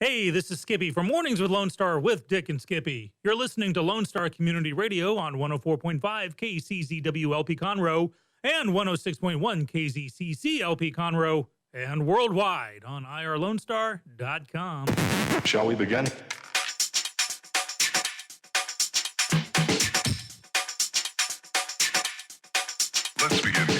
Hey, this is Skippy from Mornings with Lone Star with Dick and Skippy. You're listening to Lone Star Community Radio on 104.5 KCZW LP Conroe and 106.1 KZCC LP Conroe and worldwide on irlonestar.com. Shall we begin? Let's begin now.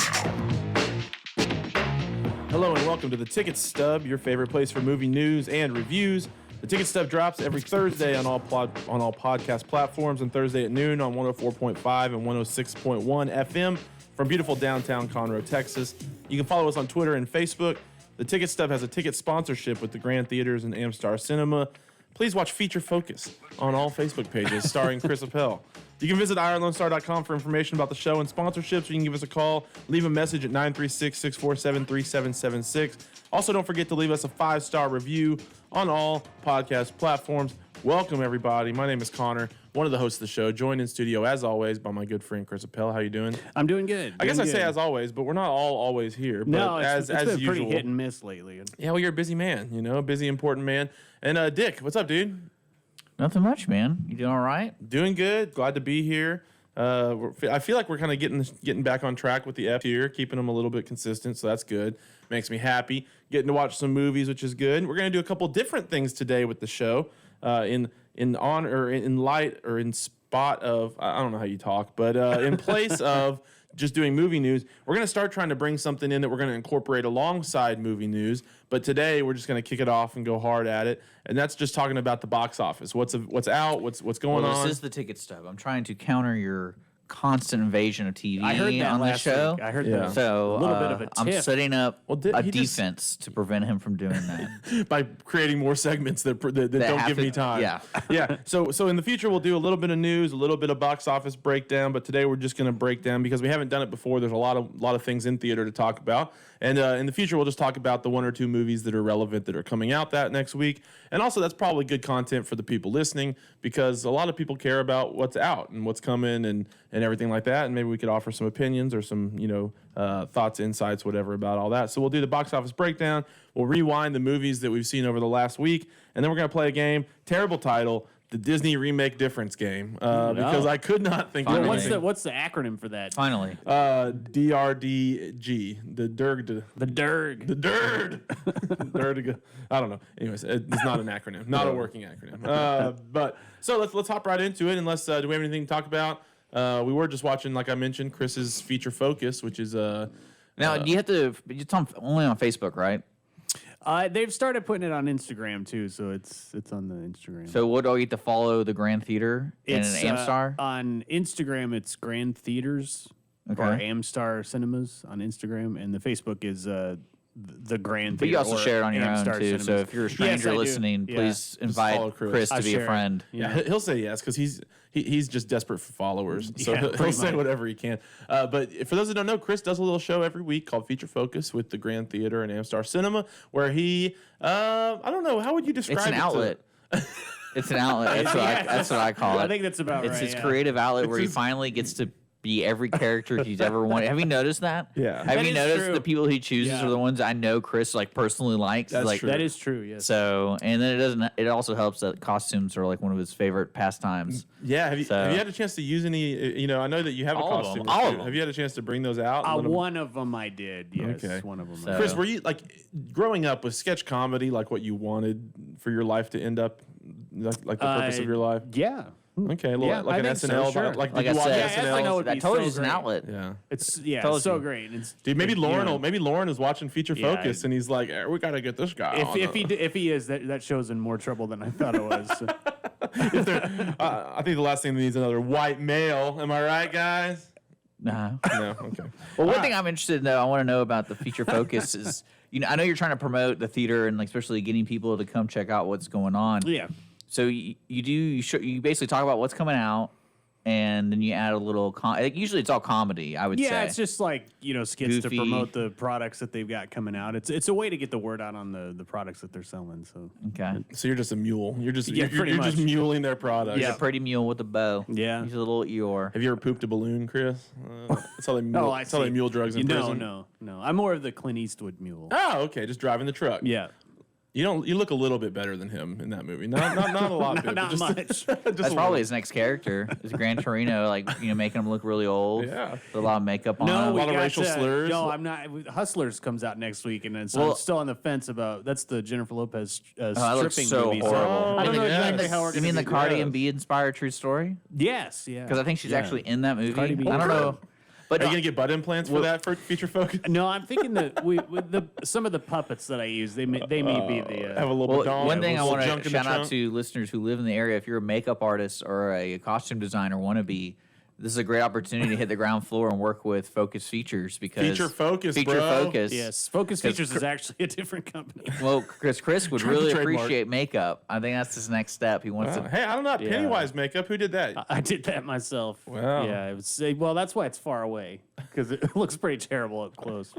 Hello and welcome to the Ticket Stub, your favorite place for movie news and reviews. The Ticket Stub drops every Thursday on all podcast platforms and Thursday at noon on 104.5 and 106.1 FM from beautiful downtown Conroe, Texas. You can follow us on Twitter and Facebook. The Ticket Stub has a ticket sponsorship with the Grand Theaters and Amstar Cinema. Please watch Feature Focus on all Facebook pages starring Chris Appel. You can visit irlonestar.com for information about the show and sponsorships, or you can give us a call, leave a message at 936-647-3776. Also, don't forget to leave us a 5-star review on all podcast platforms. Welcome, everybody. My name is Connor, one of the hosts of the show, joined in studio, as always, by my good friend Chris Appel. How you doing? I'm doing good. I guess I say as always, but we're not all always here. But No, it's been pretty usual. hit and miss lately. Yeah, well, you're a busy man, a busy, important man. And Dick, what's up, dude? Nothing much, man. You doing all right? Doing good. Glad to be here. I feel like we're kind of getting back on track with the F here, keeping them a little bit consistent, so that's good. Makes me happy. Getting to watch some movies, which is good. We're going to do a couple different things today with the show. In light or in spot of, I don't know how you talk, but in place of just doing movie news, we're going to start trying to bring something in that we're going to incorporate alongside movie news. But today we're just going to kick it off and go hard at it, and that's just talking about the box office. What's out? What's going on? This is the Ticket Stub. I'm trying to counter your constant invasion of TV I heard that on the last show. week. I heard Yeah. that. So a little bit of a tip. I'm setting up a he just- defense to prevent him from doing that. By creating more segments that don't have give to- me time. yeah. Yeah. So in the future we'll do a little bit of news, a little bit of box office breakdown, but today we're just going to break down because we haven't done it before. There's a lot of things in theater to talk about, and in the future we'll just talk about the one or two movies that are relevant that are coming out that next week, and also that's probably good content for the people listening because a lot of people care about what's out and what's coming and everything like that, and maybe we could offer some opinions or some thoughts, insights, whatever about all that. So we'll do the box office breakdown. We'll rewind the movies that we've seen over the last week, and then we're going to play a game. Terrible title, the Disney Remake Difference game, because I could not think of Finally. anything. What's the acronym for that? Finally. DRDG, the DERG. The DERG. The DERD. DERD. I don't know. Anyways, it's not an acronym, not a working acronym. But so let's hop right into it. Unless do we have anything to talk about? We were just watching, like I mentioned, Chris's Feature Focus, which is Now, you have to. It's only on Facebook, right? They've started putting it on Instagram too, so it's on the Instagram. So what do I get to follow the Grand Theater and it's Amstar? on Instagram. It's Grand Theaters or Amstar Cinemas on Instagram, and the Facebook is the Grand But Theater. you also or share it on your own Amstar too. Cinemas. So if you're a stranger Yes, I do. listening, Yeah. please follow invite Chris. Chris to be share a it. friend. Yeah, he'll say yes because he's just desperate for followers. So Yeah, he'll pretty say much. whatever he can. But for those that don't know, Chris does a little show every week called Feature Focus with the Grand Theater and Amstar Cinema, where he I don't know, how would you describe It's an it to- outlet. It's an outlet. That's what I call it. I think that's about It's right. his yeah. creative outlet where he his- finally gets to be every character he's ever wanted. Have you noticed that? Yeah. Have That you is noticed true. the people he chooses Yeah. are the ones I know Chris personally likes? That's true. That is true. Yes. So, and then it doesn't. It also helps that costumes are like one of his favorite pastimes. Yeah, have you So- had a chance to use any? I know that you have a All of costume. them. All of too. them. Have you had a chance to bring those out? and let 'em- One of them I did. Yes, Okay. one of them. So- Chris, were you growing up with sketch comedy like what you wanted for your life to end up, like the purpose of your life? Yeah. Okay, a little, Yeah, like I an think so, SNL, sure. like Like did I you watch said, Yeah, SNL? SNL would I be told you so it's an great. outlet. Yeah. It's Told so you. great. It's, Dude, maybe you know, Lauren is watching Feature Yeah, Focus, and he's like, "We got to get this guy." on if he is, that show's in more trouble than I thought it was. I think the last thing that needs another white male. Am I right, guys? Nah. No. Okay. Well, one thing I'm interested in, though, I want to know about the Feature Focus is, I know you're trying to promote the theater and especially getting people to come check out what's going on. Yeah. So you basically talk about what's coming out, and then you add a little. Usually it's all comedy, I would say. Yeah, it's just like, skits Goofy. to promote the products that they've got coming out. It's a way to get the word out on the products that they're selling. So Okay. So you're just a mule. You're just Yeah, you're pretty just much. muling their products. He's a pretty mule with a bow. Yeah. He's a little Eeyore. Have you ever pooped a balloon, Chris? That's how they mule. Oh, I that's how they see. mule drugs in prison. No. I'm more of the Clint Eastwood mule. Oh, okay. Just driving the truck. Yeah. You look a little bit better than him in that movie. Not a lot. Not, bit, not just, much. just That's a probably little. his next character. Is Gran Torino, making him look really old. Yeah. With a lot of makeup on No, him. a lot of got racial slurs. No, I'm not. Hustlers comes out next week, and so Well- I'm still on the fence about. That's the Jennifer Lopez that stripping looks so movie. horrible. I don't know Yes. exactly how we're You gonna mean the do Cardi yeah. and B inspired true story? Yes, yeah. Because I think she's Yeah. actually in that movie. Cardi B. I don't know. But Are you gonna get butt implants for that for feature focus? No, I'm thinking that some of the puppets that I use, they may be the. Have a little well, badonk, one thing I little want junk to in the shout out trunk. to listeners who live in the area, if you're a makeup artist or a costume designer wannabe, this is a great opportunity to hit the ground floor and work with Focus Features because Feature Focus, Feature bro. Focus. Yes, Focus Features is actually a different company. Well, Chris would Trying to really trademark. appreciate makeup. I think that's his next step. He wants to. Hey, I don't know. Yeah. Pennywise makeup. Who did that? I did that myself. Wow. Yeah, it was. Well, that's why it's far away because it looks pretty terrible up close.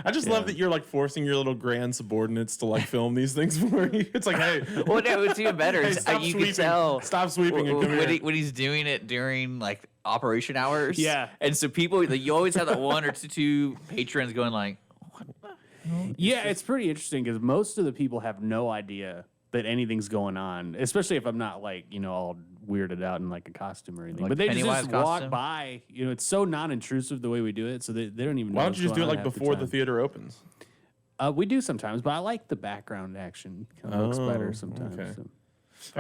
I just love that you're like forcing your little grand subordinates to like film these things for you. It's like, hey, Well, no, it's even better. hey, is, stop you sweeping. can tell Stop sweeping and come when, here. when he's doing it during like operation hours. Yeah. And so people, you always have that one or two patrons going like, Yeah, it's pretty interesting because most of the people have no idea that anything's going on, especially if I'm not all weirded out in like a costume or anything. Like But they Pennywise just walk costume? by. It's so non-intrusive the way we do it, so they don't even. Why know don't you just do it what's like going on half before the time. theater opens? We do sometimes, but I like the background action. Kind of looks better Oh, sometimes. okay. So.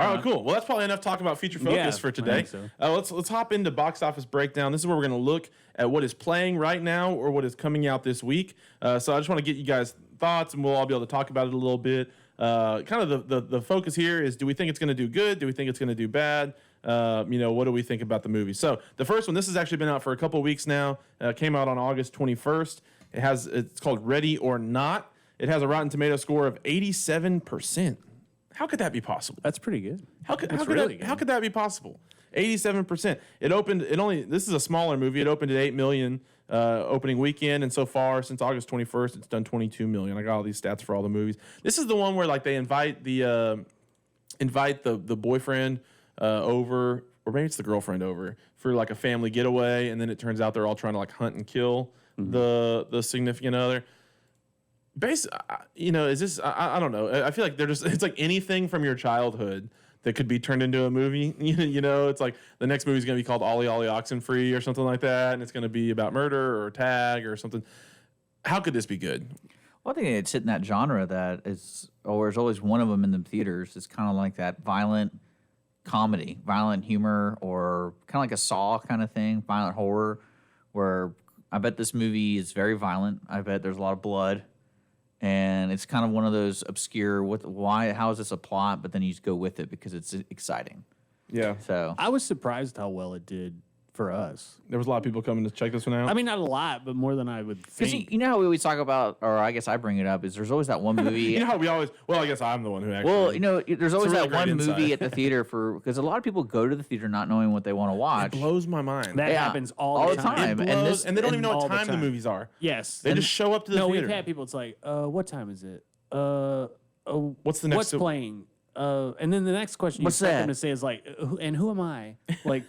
All right, cool. Well, that's probably enough talk about feature focus Yeah, for I today. think so. Let's hop into box office breakdown. This is where we're going to look at what is playing right now or what is coming out this week. So I just want to get you guys thoughts, and we'll all be able to talk about it a little bit. Kind of the focus here is: do we think it's going to do good? Do we think it's going to do bad? What do we think about the movie? So the first one, this has actually been out for a couple weeks now. Came out on August 21st. It's called Ready or Not. It has a Rotten Tomato score of 87%. How could that be possible? That's pretty good. How could really good. how could that be possible? 87%. This is a smaller movie. It opened at 8 million opening weekend, and so far since August 21st, it's done 22 million. I got all these stats for all the movies. This is the one where like they invite the boyfriend over, or maybe it's the girlfriend over for like a family getaway, and then it turns out they're all trying to like hunt and kill the significant other. Is this? I don't know. I feel like it's like anything from your childhood that could be turned into a movie. It's like the next movie is going to be called Ollie Ollie Oxenfree or something like that, and it's going to be about murder or tag or something. How could this be good? well, I think it's hitting that genre that is, or there's always one of them in the theaters. It's kind of like that violent comedy, violent humor, or kind of like a Saw kind of thing, violent horror, where I bet this movie is very violent. I bet there's a lot of blood. And it's kind of one of those obscure, how is this a plot? But then you just go with it because it's exciting. Yeah. So I was surprised how well it did for us. There was a lot of people coming to check this one out. I mean, not a lot, but more than I would because think. you know how we always talk about, or I guess I bring it up, is there's always that one movie. you know how we always, well, I guess I'm the one who actually. Well, there's always really that one great insight. movie at the theater because a lot of people go to the theater not knowing what they want to watch. it blows my mind. That Yeah, happens all all the the time. time. It And blows, this- and they don't even know all what the time the time. movies are. Yes. They just show up to the no, theater. we've had people. It's like, what time is it? What's the next? What's playing? And then the next question you What's expect them that? to say is like, and who am I? Like,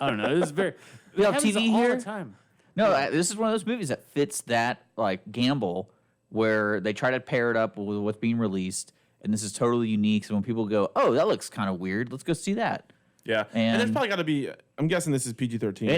I don't know. This is very. We it have happens TV all here? the time. No, this is one of those movies that fits that like gamble where they try to pair it up with what's being released, and this is totally unique. So when people go, "Oh, that looks kind of weird. Let's go see that." Yeah, and there's And- probably got to be. I'm guessing this is PG-13.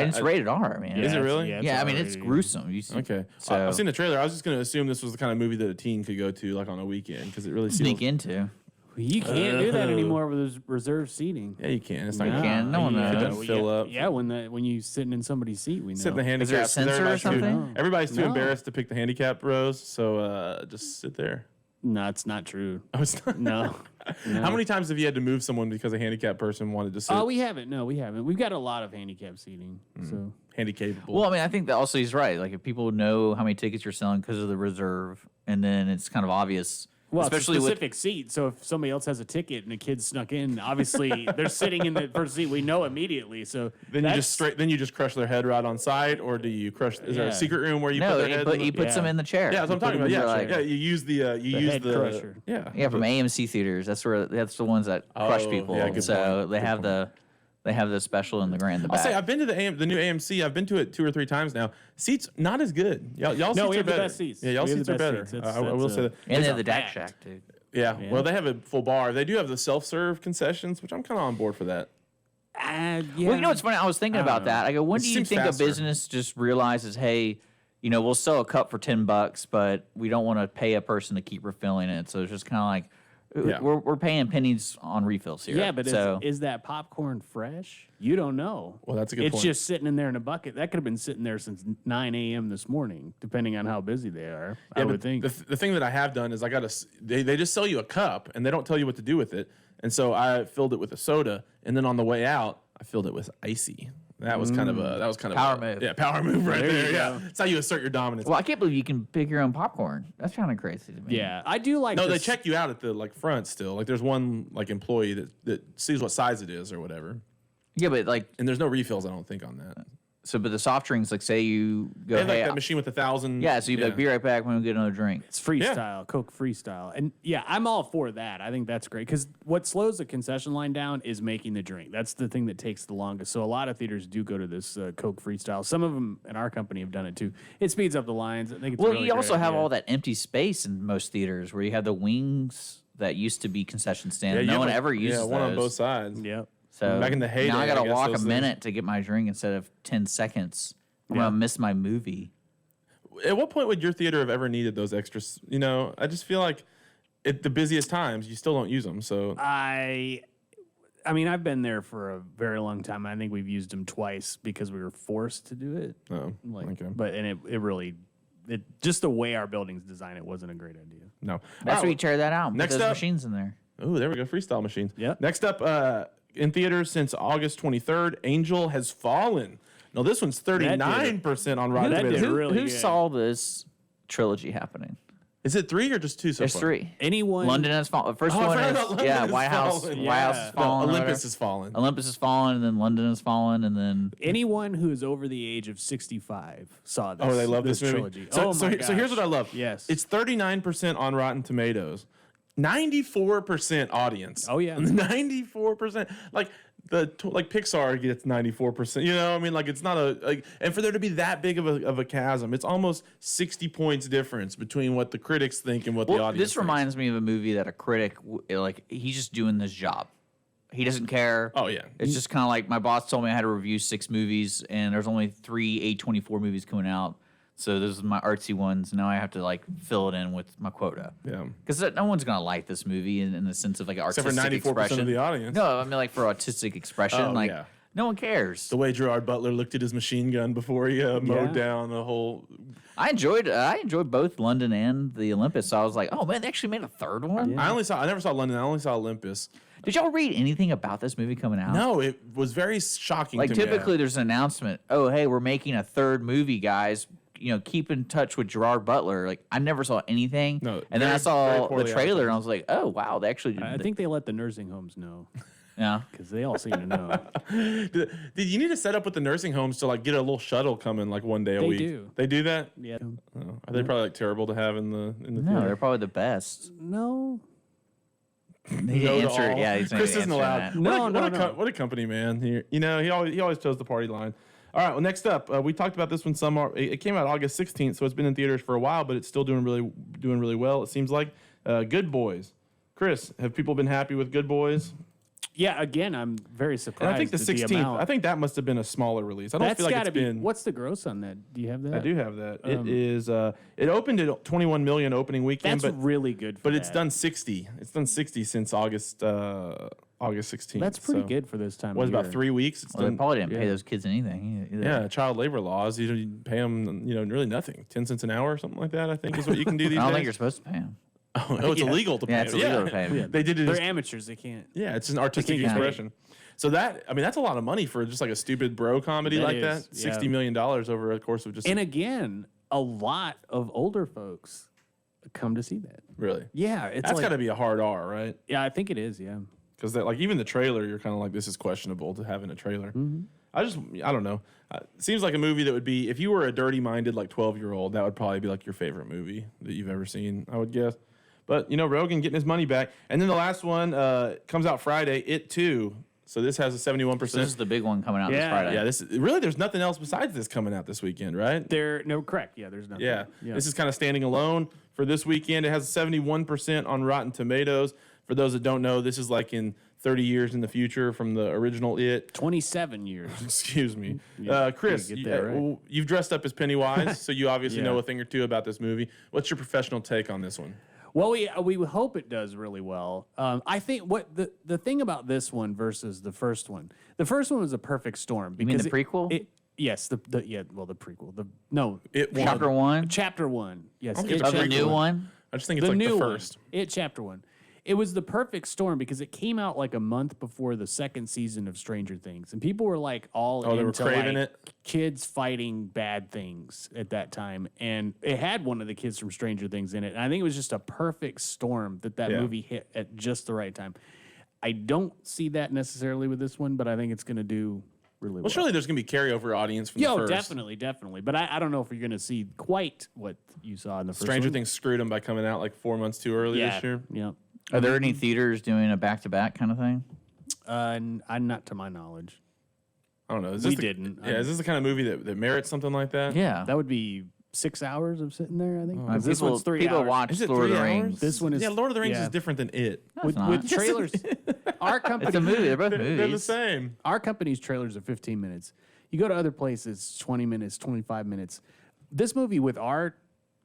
It's rated R, man. Is it really? Yeah, I mean it's already- gruesome. You see, Okay, So I've seen the trailer. I was just going to assume this was the kind of movie that a teen could go to, like on a weekend, because it really sneak feels. into. You can't do that anymore with reserved seating. Yeah, you can. It's not You gonna can. No one It knows. doesn't fill up. Yeah, when you sitting in somebody's seat, we know. Sit in the handicap. Is there a censor or something? Everybody's too No. embarrassed to pick the handicap rows, so just sit there. No, it's not true. Oh, it's not. No. How many times have you had to move someone because a handicapped person wanted to sit? Oh, we haven't. No, we haven't. We've got a lot of handicap seating. So handicapable. Well, I mean, I think that also he's right. Like if people know how many tickets you're selling because of the reserve, and then it's kind of obvious. Well, especially it's a with specific seat. So if somebody else has a ticket and a kid snuck in, obviously they're sitting in the first seat. We know immediately. So then you just crush their head right on site, or do you crush? Is there a Yeah. secret room where you no, put their he, head? put, in the- he puts them Yeah. in the chair. Yeah, that's what I'm talking He about. put Yeah, them in the, like- yeah. You use the head crusher. Yeah, from AMC theaters. That's the ones that crush Oh, people. yeah, good so point. they Good have point. they have the special in the grand. The I'll back. say I've been to the new AMC. I've been to it 2 or 3 times now. Seats not as good. Y'all No, seats we are have the better. best seats. Yeah, y'all We have seats the are best better. seats. I will say that. and they have are the DAC packed. shack, dude. Yeah. Well, they have a full bar. They do have the self-serve concessions, which I'm kind of on board for that. Yeah. Well, you know what's funny? I was thinking about that. I go, when It do you seems think faster. a business just realizes, hey, you know, we'll sell a cup for $10, but we don't want to pay a person to keep refilling it. So it's just kind of like Yeah. we're paying pennies on refills here. Yeah, but so is that popcorn fresh? You don't know. Well, that's a good It's point. just sitting in there in a bucket. That could have been sitting there since 9 a.m. this morning, depending on how busy they are. I would think. The thing that I have done is they just sell you a cup and they don't tell you what to do with it. And so I filled it with a soda, and then on the way out, I filled it with icy. That was kind of Power move. Yeah, power move right There you there. Yeah, go. that's how you assert your dominance. well, I can't believe you can pick your own popcorn. That's kind of crazy to me. Yeah, I do like. No, they this- check you out at the front still. Like there's one employee that sees what size it is or whatever. Yeah, but like, And there's no refills, I don't think, on that. so, but the soft drinks, like, say you go, They have hey, that machine with 1,000. yeah, so you'd be like, be right back when we get another drink. It's freestyle, Coke freestyle. And yeah, I'm all for that. I think that's great because what slows the concession line down is making the drink. That's the thing that takes the longest. So a lot of theaters do go to this Coke freestyle. Some of them in our company have done it too. It speeds up the lines. I think it's a Well, really you great also have idea. all that empty space in most theaters where you have the wings that used to be concession stands. you no have one a- ever uses Yeah, one on those. both sides. Yep. So Back in the heyday, now I I gotta guess walk a those things- minute to get my drink instead of 10 seconds. I'm Yeah. gonna miss my movie. At what point would your theater have ever needed those extras? You know, I just feel like at the busiest times, you still don't use them. So I mean, I've been there for a very long time. I think we've used them twice because we were forced to do it. okay. But and it really, just the way our building's designed, it wasn't a great idea. No. That's All where you right. tear that out and put Next those up- machines in there. Oh, there we go. Freestyle machines. Yep. Next up, in theaters since August 23rd, Angel Has Fallen. No, this one's 39% on Rotten That did Tomatoes. really Who good. saw this trilogy happening? Is it 3 or just 2 so There's far? 3. Anyone? London has fallen. The first Oh, I one forgot is about London yeah, has White House. fallen. White House Yeah. has No, fallen. or Olympus whatever. has fallen. Olympus has fallen, and then London has fallen, and then Anyone who is over the age of 65 saw this. Oh, they love this movie. trilogy. So, oh so, my so here's what I gosh. love. Yes. It's 39% on Rotten Tomatoes. 94% audience. Oh, yeah. 94%. Like Pixar gets 94%. You know, I mean, like it's not and for there to be that big of a chasm, it's almost 60 points difference between what the critics think and what the well, audience. this thinks. reminds me of a movie that a critic like he's just doing this job. He doesn't care. Oh yeah. It's just kind of like my boss told me I had to review 6 movies, and there's only 3 A24 movies coming out. So those are my artsy ones. Now I have to like fill it in with my quota. Yeah. Because no one's gonna like this movie in the sense of like Except artistic for 94% expression. of the audience. No, I mean like for artistic expression, Oh, like yeah. no one cares. The way Gerard Butler looked at his machine gun before he mowed Yeah. down the whole. I enjoyed both London and the Olympus. So I was like, oh man, they actually made a third one. I never saw London. I only saw Olympus. Did y'all read anything about this movie coming out? No, it was very shocking. Like to me. typically, there's an announcement. Oh, hey, we're making a third movie, guys. You know, keep in touch with Gerard Butler. Like I never saw anything. No, and then I very saw poorly the trailer, and I was like, oh wow, they actually did. I think they let the nursing homes know yeah. because they all seem to know. Did you need to set up with the nursing homes to like get a little shuttle coming like one day a They week? do. They do that? Yeah. Oh, are they probably like terrible to have in the No, theater? they're probably the best. No. He No didn't to answer. all. Yeah, he's not Chris isn't answering allowed. that. No. What a company man. He always toes the party line. All right. Well, next up, we talked about this one some. It came out August 16th, so it's been in theaters for a while, but it's still doing really well. It seems like Good Boys. Chris, have people been happy with Good Boys? Yeah. Again, I'm very And surprised. I think the at 16th. amount. I think that must have been a smaller release. I don't That's feel like got it's to be. been. What's the gross on that? Do you have that? I do have that. It is. It opened at 21 million opening weekend, That's but really good. For but it's that. done 60. It's done 60 since August 16th. That's pretty so, good for this time. What, of about year. 3 weeks? It's Well, they done. probably didn't pay yeah. those kids anything. Either. Yeah, child labor laws. You pay them, really nothing. 10 cents an hour or something like that. I think is what you can do these I don't days. think you're supposed to pay them. Oh, it's illegal to pay. Yeah, it's illegal to pay 'em. Yeah. They did it. They're As, amateurs. They can't. yeah, it's an artistic can't get paid. expression. So that's a lot of money for just like a stupid bro comedy That like is, that. $60 yeah. million over a course of just And again, a lot of older folks come to see that. really. Yeah, it's That's like, got to be a hard R, right? Yeah, I think it is. Yeah. Because like even the trailer, you're kind of like, this is questionable to have in a trailer. I don't know. It seems like a movie that would be, if you were a dirty-minded like 12-year-old, that would probably be like your favorite movie that you've ever seen, I would guess. But Rogan getting his money back, and then the last one comes out Friday. It too, So this has a 71%. So this is the big one coming out this Yeah. Friday. Yeah, this really there's nothing else besides this coming out this weekend, right? Correct. Yeah, there's nothing. Yeah. This is kind of standing alone for this weekend. It has 71% on Rotten Tomatoes. For those that don't know, this is like in 30 years in the future from the original It. 27 years. Excuse me. Yeah, Chris, you get that right. you've dressed up as Pennywise, so you obviously Yeah. know a thing or two about this movie. What's your professional take on this one? Well, we hope it does really well. I think what the thing about this one versus the first one was a perfect storm. You mean Because the prequel? Yes, the prequel. Chapter 1? Chapter 1. Yes, I'll give It it Of the Chapter new 1. one? I just think it's The like new the one. first. It Chapter 1. It was the perfect storm because it came out like a month before the second season of Stranger Things, and people were like all Oh, they were into craving like it? kids fighting bad things at that time, and it had one of the kids from Stranger Things in it. And I think it was just a perfect storm that Yeah. movie hit at just the right time. I don't see that necessarily with this one, but I think it's going to do really well. Well, surely there's going to be carryover audience from the first. Definitely. But I don't know if you're going to see quite what you saw in the first Stranger one. Things screwed them by coming out like 4 months too early Yeah, this year. yeah. Are there any theaters doing a back-to-back kind of thing? Not to my knowledge. I don't know. Is We this the, didn't. Yeah, is this the kind of movie that merits something like that? Yeah. That would be 6 hours of sitting there, I think. Oh, 'Cause this people one's 3 people hours. watch Is it Lord of 3 the hours? Rings. This one is Yeah, Lord of the Rings yeah. is different than It. with not. trailers. Our company, It's a movie. They're both movies. They're the same. our company's trailers are 15 minutes. You go to other places, 20 minutes, 25 minutes. This movie with our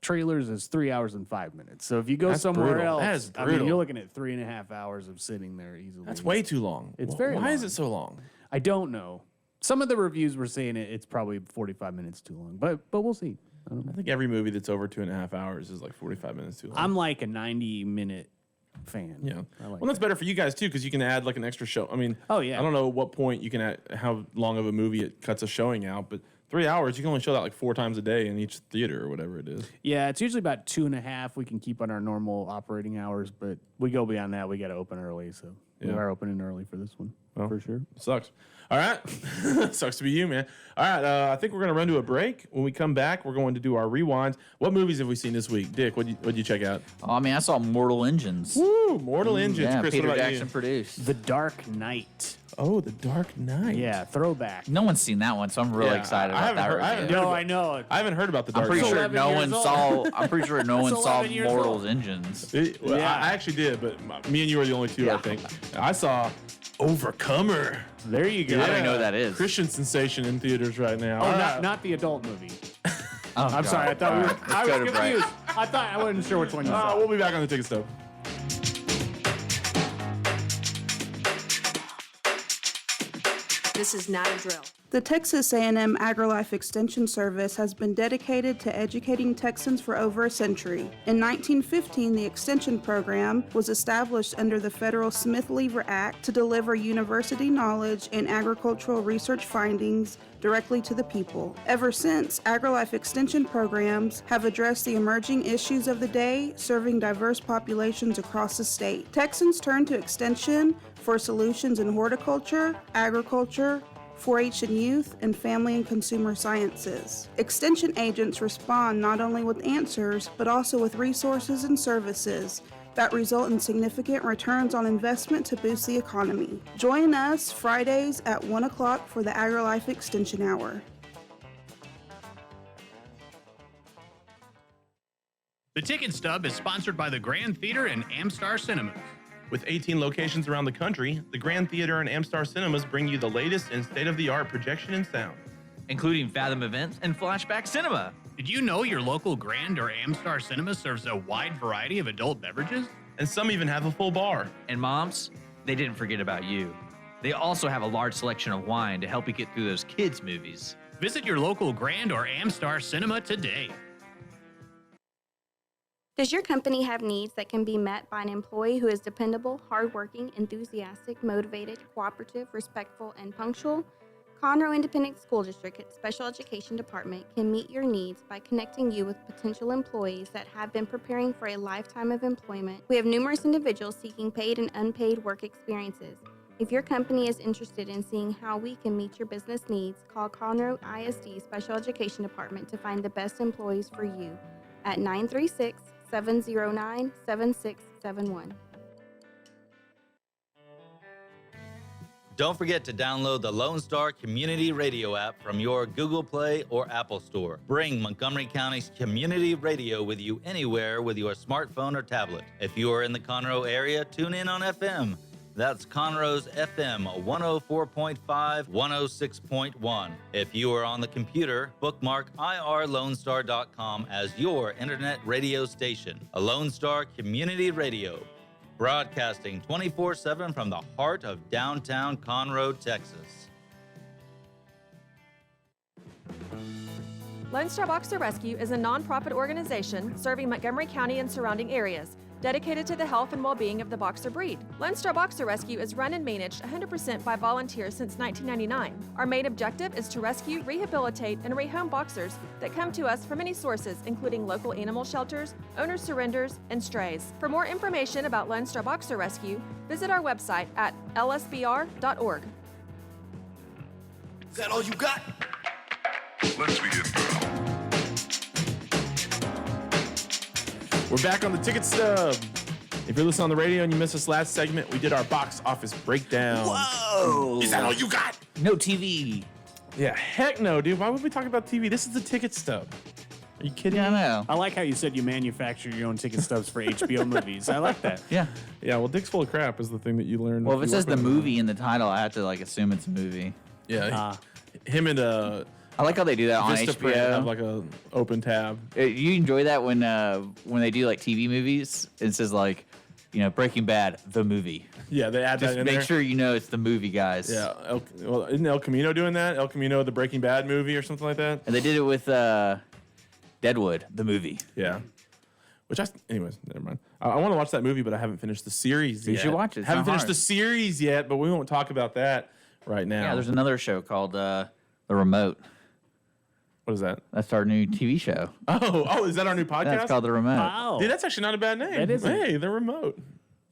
trailers is 3 hours and 5 minutes. So if you go That's somewhere brutal. else, That is I mean, brutal. you're looking at 3.5 hours of sitting there easily. That's way too long. It's Wh- very Why is long. it so long? I don't know. Some of the reviews were saying it's probably 45 minutes too long, but we'll see. I don't know. I think every movie that's over 2.5 hours is like 45 minutes too long. I'm like a 90-minute fan. Yeah. I like Well, that's better for you guys too, because you can add like an extra show. I mean, Oh, yeah. I don't know at what point you can add how long of a movie it cuts a showing out, but 3 hours you can only show that like 4 times a day in each theater or whatever it is. Yeah, it's usually about 2.5. We can keep on our normal operating hours, but we go beyond that. We got to open early, so we Yeah. are opening early for this one for sure. Sucks. All right. Sucks to be you, man. All right. I think we're going to run to a break. When we come back, we're going to do our rewinds. What movies have we seen this week? Dick, what'd you check out? Oh, I mean, I saw Mortal Engines. Woo, Mortal Engines. Yeah, Chris, Peter what about Jackson you? produced. The Dark Knight. Oh, The Dark Knight. Yeah, throwback. No one's seen that one, so I'm really Yeah, excited I about haven't that. heard- I review. haven't No, heard I know. I haven't heard about The I'm Dark pretty Knight. sure 11 no years one old. saw. I'm pretty sure no one It's saw 11 years Mortal's old. Engines. Well, Yeah. I actually did, but me and you are the only two, I Yeah. think. I saw Overcomer. There you go. I don't even know what that is. Christian sensation in theaters right now. Oh, All not, right. not the adult movie. Oh, I'm God. sorry. I thought All we were. right, let's I go was to break. confused. I wasn't sure which one you saw. We'll be back on the ticket stub. This is not a drill. The Texas A&M AgriLife Extension Service has been dedicated to educating Texans for over a century. In 1915, the Extension Program was established under the federal Smith-Lever Act to deliver university knowledge and agricultural research findings directly to the people. Ever since, AgriLife Extension programs have addressed the emerging issues of the day, serving diverse populations across the state. Texans turn to Extension for solutions in horticulture, agriculture, 4-H and youth, and family and consumer sciences. Extension agents respond not only with answers, but also with resources and services that result in significant returns on investment to boost the economy. Join us Fridays at 1 o'clock for the AgriLife Extension Hour. The Ticket Stub is sponsored by the Grand Theater and Amstar Cinemas. With 18 locations around the country, the Grand Theater and Amstar Cinemas bring you the latest in state-of-the-art projection and sound. including Fathom Events and Flashback Cinema. Did you know your local Grand or Amstar Cinema serves a wide variety of adult beverages? And some even have a full bar. And moms, they didn't forget about you. They also have a large selection of wine to help you get through those kids' movies. Visit your local Grand or Amstar Cinema today. Does your company have needs that can be met by an employee who is dependable, hardworking, enthusiastic, motivated, cooperative, respectful, and punctual? Conroe Independent School District Special Education Department can meet your needs by connecting you with potential employees that have been preparing for a lifetime of employment. We have numerous individuals seeking paid and unpaid work experiences. If your company is interested in seeing how we can meet your business needs, call Conroe ISD Special Education Department to find the best employees for you at 936-709-7671. Don't forget to download the Lone Star Community Radio app from your Google Play or Apple Store. Bring Montgomery County's community radio with you anywhere with your smartphone or tablet. If you are in the Conroe area, tune in on FM. That's Conroe's FM 104.5, 106.1. If you are on the computer, bookmark irlonestar.com as your internet radio station. A Lone Star Community Radio, broadcasting 24/7 from the heart of downtown Conroe, Texas. Lone Star Boxer Rescue is a nonprofit organization serving Montgomery County and surrounding areas, dedicated to the health and well-being of the boxer breed. Lone Star Boxer Rescue is run and managed 100% by volunteers since 1999. Our main objective is to rescue, rehabilitate, and rehome boxers that come to us from many sources, including local animal shelters, owner surrenders, and strays. For more information about Lone Star Boxer Rescue, visit our website at lsbr.org. Is that all you got? Let's begin now. We're back on the Ticket Stub. If you're listening on the radio and you missed this last segment, we did our box office breakdown. Whoa! Is that all you got? No TV. Yeah, heck no, dude. Why would we talk about TV? This is the Ticket Stub. Are you kidding Yeah, I me? know. I like how you said you manufacture your own ticket stubs for HBO movies. I like that. Yeah. Yeah, well, Dick's full of crap is the thing that you learn. Well, if it you says work the with- movie in the title, I have to like assume it's a movie. Yeah, him and I like how they do that on Vistaprint HBO. have like a open tab. You enjoy that when they do like TV movies? It says like, Breaking Bad, the movie. Yeah, they add Just that in make there. sure you know it's the movie, guys. Yeah, well, isn't El Camino doing that? El Camino, the Breaking Bad movie or something like that? And they did it with Deadwood, the movie. Yeah. Anyways, never mind. I want to watch that movie, but I haven't finished the series You yet. should watch it. It's Haven't not finished hard. the series yet, but we won't talk about that right now. Yeah, there's another show called The Remote. What is that? That's our new TV show. Oh, is that our new podcast? That's called The Remote. Wow. Dude, that's actually not a bad name. That isn't. Hey, The Remote.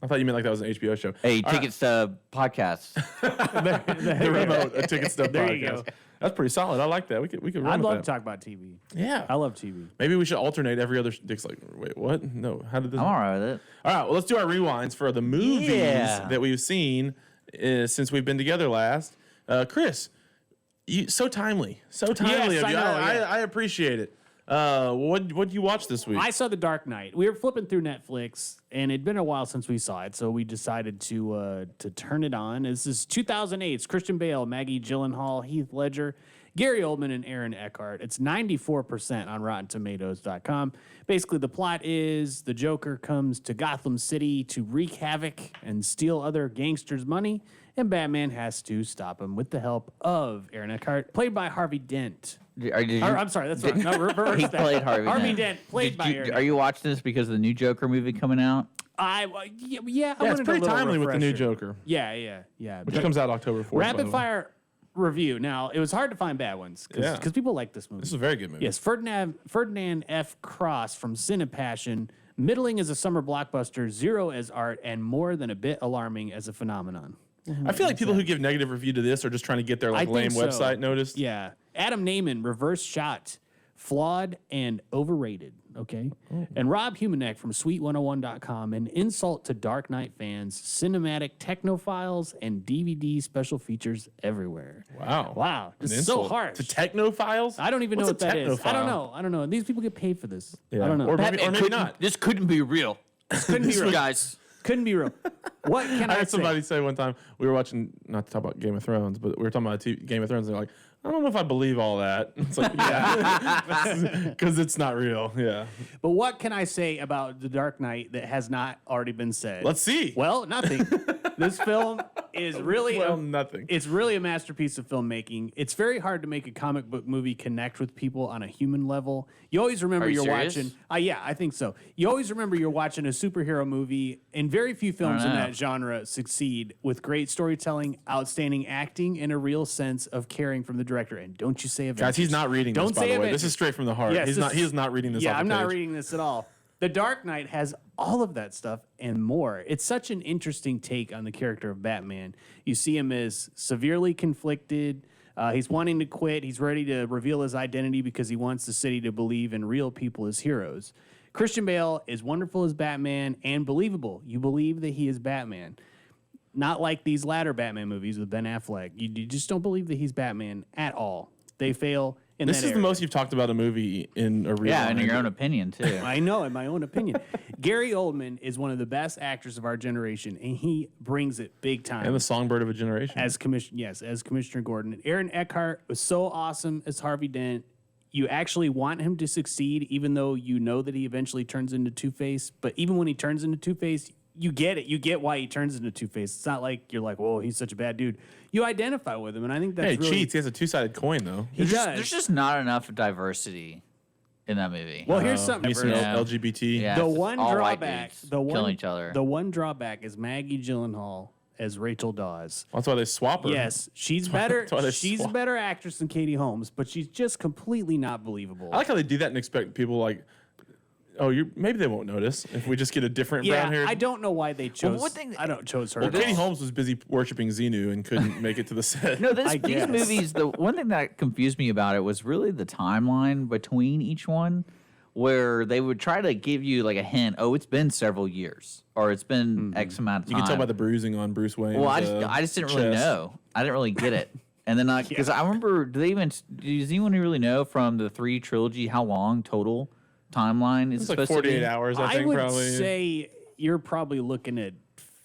I thought you meant like that was an HBO show. Hey, All Ticket Stub podcast. The Remote, a Ticket Stub There podcast. you go. That's pretty solid. I like that. We could run I'd with love that. to talk about TV. Yeah. I love TV. Maybe we should alternate every other. Dick's like, wait, what? No, how did this? I'm all right with it. All right, well, let's do our rewinds for the movies Yeah. that we've seen since we've been together last. Chris, so timely of Yes, you. I know, yeah. I appreciate it. What you watch this week? I saw The Dark Knight. We were flipping through Netflix, and it'd been a while since we saw it, so we decided to turn it on. This is 2008. It's Christian Bale, Maggie Gyllenhaal, Heath Ledger, Gary Oldman, and Aaron Eckhart. It's 94% on RottenTomatoes.com. Basically, the plot is the Joker comes to Gotham City to wreak havoc and steal other gangsters' money, and Batman has to stop him with the help of Aaron Eckhart, played by Harvey Dent. I'm sorry, that's wrong. No, reverse He that. played Harvey Dent, played by Aaron. Are you watching this because of the new Joker movie coming out? I yeah, it's pretty timely with the new Joker, Yeah. which comes out October 4th. by the Rapid way. fire review. Now, it was hard to find bad ones because people like this movie. This is a very good movie. Yes, Ferdinand F. Cross from Cinepassion. Middling as a summer blockbuster, zero as art, and more than a bit alarming as a phenomenon. I feel like people who give negative review to this are just trying to get their I lame think so. website noticed. Yeah. Adam Naiman, reverse shot, flawed and overrated. Okay. And Rob Humanek from Sweet101.com, an insult to Dark Knight fans, cinematic technophiles, and DVD special features everywhere. Wow. Wow. An This is so insult harsh. to technophiles. I don't even know What's what a that is. I don't technophile? know. I don't know. These people get paid for this. Yeah. I don't know. Or maybe Batman not. This couldn't be real. couldn't be real. Guys. Couldn't be real. What can I I heard say? somebody say one time we were watching, not to talk about Game of Thrones, but we were talking about Game of Thrones, and they're like, I don't know if I believe all that. It's like, yeah, because it's not real. Yeah. But what can I say about The Dark Knight that has not already been said? Let's see. Well, nothing. This film is really Nothing. It's really a masterpiece of filmmaking. It's very hard to make a comic book movie connect with people on a human level. You always remember Are you you're serious? watching. Yeah, I think so. You always remember you're watching a superhero movie, and very few films in know. that genre succeed with great storytelling, outstanding acting, and a real sense of caring from the director. And don't you say Avengers. Guys, he's not reading Don't this, by say the way. Avengers. This is straight from the heart. Yes, He is not reading this Yeah, off the I'm not page. reading this at all. The Dark Knight has all of that stuff and more. It's such an interesting take on the character of Batman. You see him as severely conflicted. He's wanting to quit. He's ready to reveal his identity because he wants the city to believe in real people as heroes. Christian Bale is wonderful as Batman and believable. You believe that he is Batman. not like these latter Batman movies with Ben Affleck. You just don't believe that he's Batman at all. They fail in This that is the area. most you've talked about a movie in a real Yeah, in long your time. own opinion too. I know, in my own opinion. Gary Oldman is one of the best actors of our generation, and he brings it big time. And the songbird of a generation. as Commissioner Gordon. And Aaron Eckhart was so awesome as Harvey Dent. You actually want him to succeed, even though you know that he eventually turns into Two-Face. But even when he turns into Two-Face, you get it. You get why he turns into Two-Face. It's not like you're like, whoa, he's such a bad dude. You identify with him, and I think that's Hey, he really... cheats. He has a two-sided coin, though. He does. There's just not enough diversity in that movie. Well, here's something. You see Yeah. LGBT. Yeah, The it's just one all white drawback, dudes the one killing each other. The one drawback is Maggie Gyllenhaal as Rachel Dawes. That's why they swap her. Yes, she's better. that's why they She's a swap. better actress than Katie Holmes, but she's just completely not believable. I like how they do that and expect people like, oh, maybe they won't notice if we just get a different brown hair. I don't know why they chose. one thing- I don't chose her. Well, Katie Holmes was busy worshiping Xenu and couldn't make it to the set. No, I these guess. movies, the one thing that confused me about it was really the timeline between each one, where they would try to give you like a hint, oh, it's been several years, or it's been X amount of You time. can tell by the bruising on Bruce Wayne. Well, I just didn't really know. I didn't really get it. And then, because I remember, does anyone really know from the 3 trilogy how long total timeline is It's like supposed 48 to be? hours, I I think, would probably. say you're probably looking at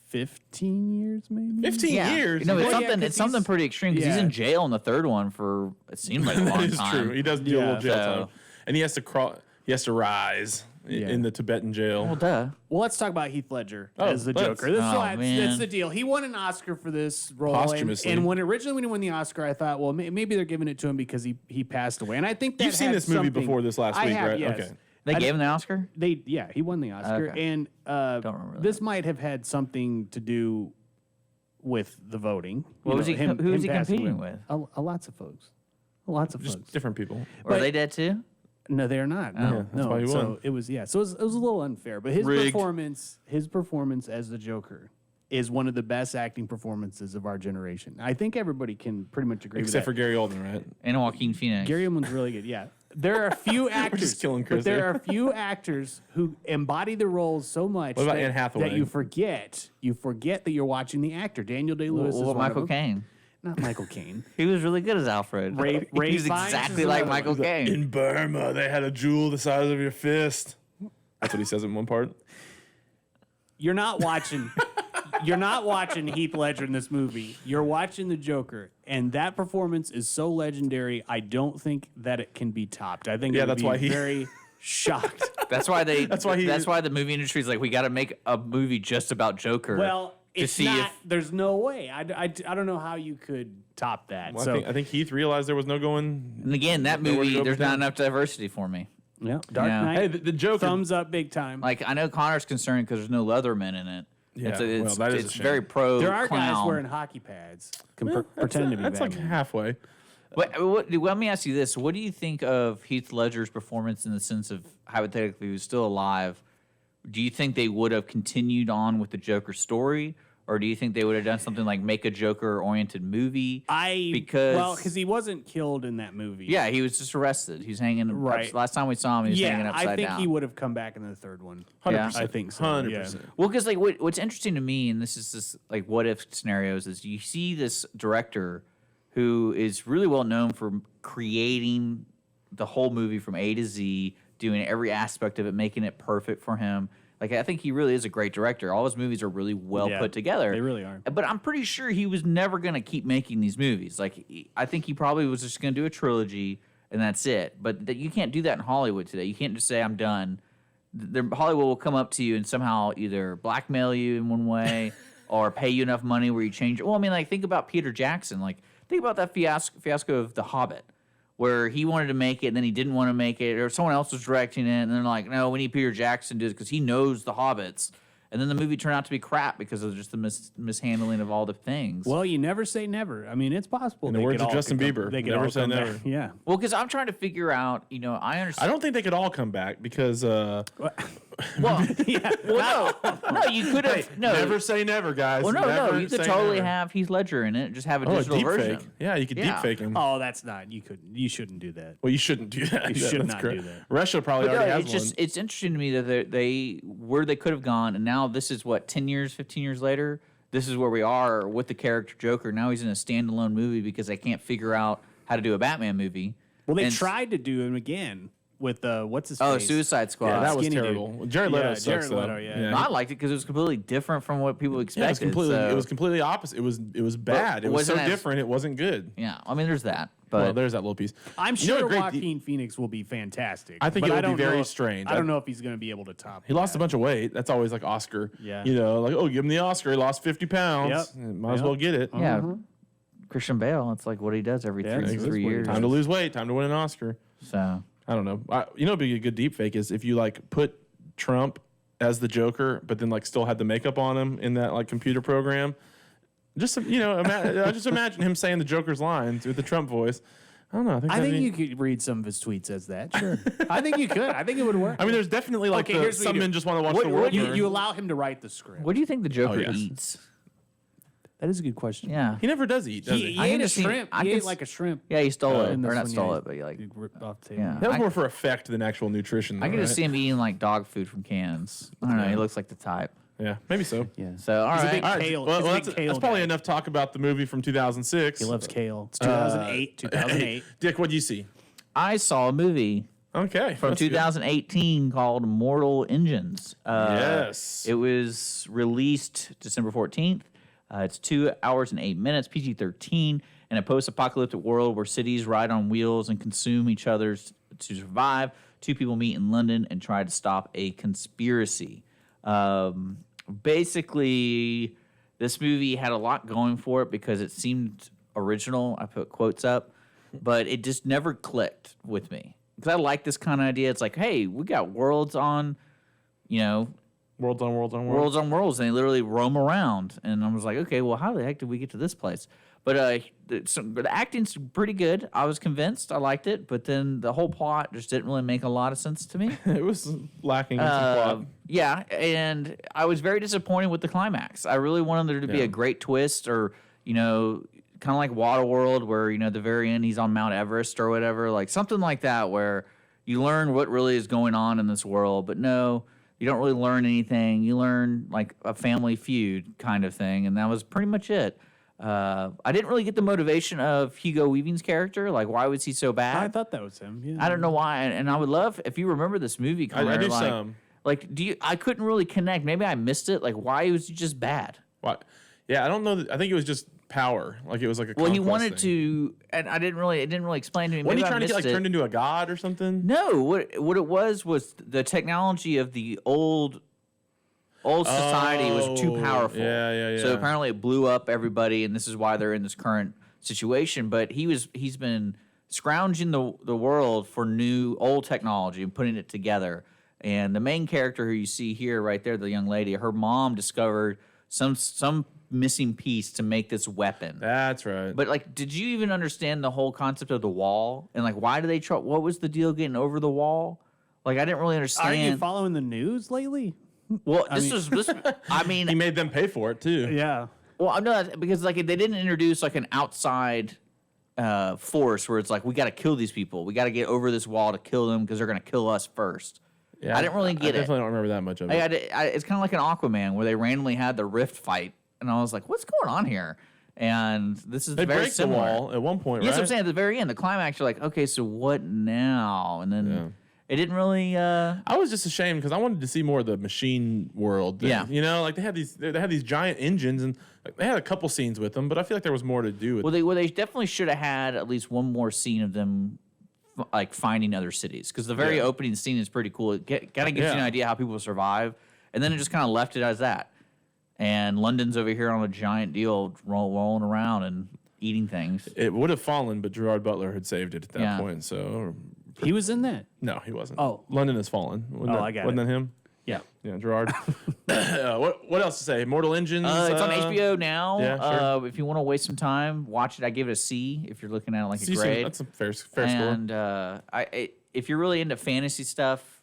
15 years, maybe. 15 Yeah. years? No, it's Well, yeah, something. 'cause It's something he's- pretty extreme because he's yeah. in jail in the 3rd one for it seemed like a long That is time. true. He does do a Yeah. little jail So- time. And he has to crawl. He has to rise Yeah. in the Tibetan jail. Well, duh. Well, let's talk about Heath Ledger Oh, as the let's. Joker. That's Oh, why man. that's the deal. He won an Oscar for this role, Posthumously. and when he won the Oscar, I thought, well, maybe they're giving it to him because he passed away. And I think that You've seen had this movie something- before this last I week, have, right? Yes. Okay. They I gave him the Oscar. He won the Oscar, Okay. and Don't remember this might have had something to do with the voting. What was he? Who was he passing competing away. with? Lots of folks. Lots of Just folks. different people. Were they dead too? No, they're not. Oh. No, Yeah, that's no. why he so won. it was So it was a little unfair, but his Rigged. performance as the Joker is one of the best acting performances of our generation. I think everybody can pretty much agree Except for with Gary Oldman, right? And Joaquin Phoenix. that. Gary Oldman's really good. Yeah, there are a few actors. just killing Chris but there here. are a few actors who embody the roles so much What about that, Anne Hathaway? that you forget that you're watching the actor. Daniel Day-Lewis is Well, one Michael of them. Caine. Not Michael Caine. He was really good as Alfred. Ray he was Fiennes exactly is like another Michael one. Caine. In Burma, they had a jewel the size of your fist. That's what he says in one part. You're not watching. You're not watching Heath Ledger in this movie. You're watching the Joker, and that performance is so legendary. I don't think that it can be topped. I think Yeah, it would that's be why he- very shocked. That's why they. That's why the movie industry is like, we got to make a movie just about Joker. Well, to it's see not. if There's no way. I don't know how you could top that. Well, so I think Heath realized there was no going. And again, that nowhere to movie, go there's but not down. enough diversity for me. yeah, Dark Yeah. Knight. Hey, the Joker. thumbs up, big time. Like, I know Connor's concerned because there's no Leatherman in it. Yeah, it's well, that is a it's shame. very pro there are clown. guys wearing hockey pads, Well, pretending to be that's like Batman. halfway. Let me ask you this: what do you think of Heath Ledger's performance in the sense of hypothetically, he was still alive? Do you think they would have continued on with the Joker story, or do you think they would have done something like make a Joker-oriented movie? Because he wasn't killed in that movie. Yeah, he was just arrested. He's hanging. Right. Last time we saw him, he was hanging Yeah, upside I think down. he would have come back in the third one. 100%. I think so. 100%. Yeah. Well, because like what's interesting to me, and this is this like what if scenarios, is you see this director who is really well known for creating the whole movie from A to Z, doing every aspect of it, making it perfect for him. Like I think he really is a great director. All his movies are really well Yeah, put together. they really are. But I'm pretty sure he was never going to keep making these movies. Like I think he probably was just going to do a trilogy and that's it. But you can't do that in Hollywood today. You can't just say I'm done. Hollywood will come up to you and somehow either blackmail you in one way or pay you enough money where you change it. Well, I mean, like think about Peter Jackson. Like think about that fiasco of The Hobbit, where he wanted to make it and then he didn't want to make it, or someone else was directing it, and they're like, no, we need Peter Jackson to do it because he knows the Hobbits. And then the movie turned out to be crap because of just the mishandling of all the things. Well, you never say never. I mean, it's possible. In the they words could of all Justin come- Bieber, they could never all say come never. back. Yeah. Well, because I'm trying to figure out, I understand. I don't think they could all come back because Well, no, you could have. No, never say never, guys. well, no, Never you could say totally never. have Heath Ledger in it. Just have a Oh, a digital deep version. fake. Yeah, you could Yeah. deep fake him. Oh, that's not. You shouldn't do that. Well, you shouldn't do that. You should That's not correct. do that. Russia probably But no, already has it's just one. it's interesting to me that they where they could have gone, and now this is what 10 years, 15 years later. this is where we are with the character Joker. Now he's in a standalone movie because they can't figure out how to do a Batman movie. Well, they And- tried to do him again with what's his Oh, face? Suicide Squad. Yeah, that was Skinny dude. terrible. Jared Leto sucks, Jared though. Leto, yeah. No, I liked it because it was completely different from what people Yeah, expected. it was completely opposite. It was bad. It was so wasn't as- different. It wasn't good. Yeah, I mean, there's that. Well, But there's that little piece. I'm You know sure what great Joaquin Phoenix will be fantastic. I think but it would don't be very know if- strange. I don't know if he's going to be able to top. He lost that. a bunch of weight. That's always like Oscar. Yeah. You know, like, oh, give him the Oscar. He lost 50 pounds. Yep. Might as well get it. yeah, Christian Bale, it's like what he does every Yeah, three, it's what three he years. Time to lose weight. Time to win an Oscar. So, I don't know. You know, what'd be a good deep fake is if you like put Trump as the Joker, but then like still had the makeup on him in that like computer program. Just I just imagine him saying the Joker's lines with the Trump voice. I don't know. I think you could read some of his tweets as that. Sure. I think you could. I think it would work. I mean, there's definitely like Okay, here's what some you do. men just want to watch What- the what world. you, burn. you allow him to write the script. what do you think the Joker yes. eats? That is a good question. Yeah. He never does eat, does He he? I ate can a see- shrimp. I He can ate s- like a shrimp. Yeah, he stole it. in Or this not one, stole yeah, it, but like, he ripped off the table. yeah. That was I- more for effect than actual nutrition. I though, can just right? see him eating like dog food from cans. I don't know. He looks like the type. Yeah, maybe so. Yeah. So, all He's a right. big All right, kale. well, he's a big that's, kale that's probably guy. enough talk about the movie from 2006. He loves kale. It's 2008. 2008. Dick, what do you see? I saw a movie Okay. from that's good. 2018 called Mortal Engines. Yes. It was released December 14th. It's 2 hours and 8 minutes, PG-13, in a post-apocalyptic world where cities ride on wheels and consume each other to survive. Two people meet in London and try to stop a conspiracy. Basically, this movie had a lot going for it because it seemed original. I put quotes up, but it just never clicked with me. Because I like this kind of idea. It's like, hey, we got worlds on, Worlds on worlds on worlds. worlds on worlds, and they literally roam around. And I was like, okay, well, how the heck did we get to this place? But the acting's pretty good. I was convinced. I liked it. But then the whole plot just didn't really make a lot of sense to me. It was lacking in some plot. Yeah, and I was very disappointed with the climax. I really wanted there to be Yeah. a great twist, or kind of like Waterworld, where at the very end he's on Mount Everest or whatever, like something like that, where you learn what really is going on in this world. But no, you don't really learn anything. You learn like a family feud kind of thing, and that was pretty much it. I didn't really get the motivation of Hugo Weaving's character. Like, why was he so bad? I thought that was him. Yeah. I don't know why, and I would love if you remember this movie. I Connor, do like, some. Like, I couldn't really connect. Maybe I missed it. Like, why was he just bad? What? Yeah, I don't know. I think it was just power. Like it was like a. Well, he conquest wanted thing. to, and it didn't really explain to me. Wasn't Maybe he I trying to get like missed it. turned into a god or something? No, what it was the technology of the old society was too powerful. Yeah. So apparently it blew up everybody, and this is why they're in this current situation. But he's been scrounging the world for new old technology and putting it together. And the main character who you see here, right there, the young lady, her mom discovered some missing piece to make this weapon. That's right. But like, did you even understand the whole concept of the wall? And like, why do they try? What was the deal getting over the wall? Like, I didn't really understand. Are you following the news lately? Well, this. I mean, he made them pay for it too. Yeah. well, no, because like they didn't introduce like an outside force where it's like we got to kill these people. We got to get over this wall to kill them because they're gonna kill us first. Yeah, I didn't really get I it. definitely don't remember that much of it. It's kind of like an Aquaman where they randomly had the rift fight, and I was like, "What's going on here?" And this is They very break similar. the wall at one point, Yes, right? I'm saying at the very end, the climax, you're like, "Okay, so what now?" And then it didn't really. I was just ashamed because I wanted to see more of the machine world. Thing. Yeah. Like they had these giant engines and like, they had a couple scenes with them, but I feel like there was more to do with. Well, they definitely should have had at least one more scene of them like finding other cities, because the very opening scene is pretty cool. It kind of gives you an idea how people survive, and then it just kind of left it as that. And London's over here on a giant deal, rolling around and eating things. It would have fallen, but Gerard Butler had saved it at that Yeah. point. So He was in that. no, he wasn't. Oh. London has fallen. Wasn't that, I got wasn't it. that him? Yeah. Yeah, Gerard. What else to say? Mortal Engines. It's on HBO now. yeah, sure. If you want to waste some time, watch it. I give it a C if you're looking at it like a grade. That's a fair score. And if you're really into fantasy stuff,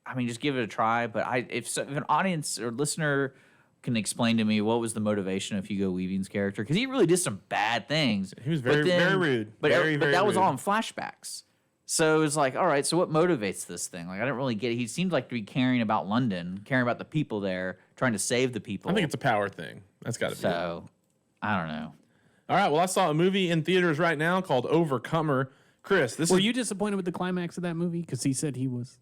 I mean, just give it a try. But if an audience or listener can explain to me what was the motivation of Hugo Weaving's character, because he really did some bad things. He was but very, very rude. But, Very, but very that was rude. all in flashbacks. So it's like, all right, so what motivates this thing? Like, I didn't really get it. He seemed like to be caring about London, caring about the people there, trying to save the people. I think it's a power thing. That's got to be. So, I don't know. All right. Well, I saw a movie in theaters right now called Overcomer. Chris, Were you disappointed with the climax of that movie? Because he said he was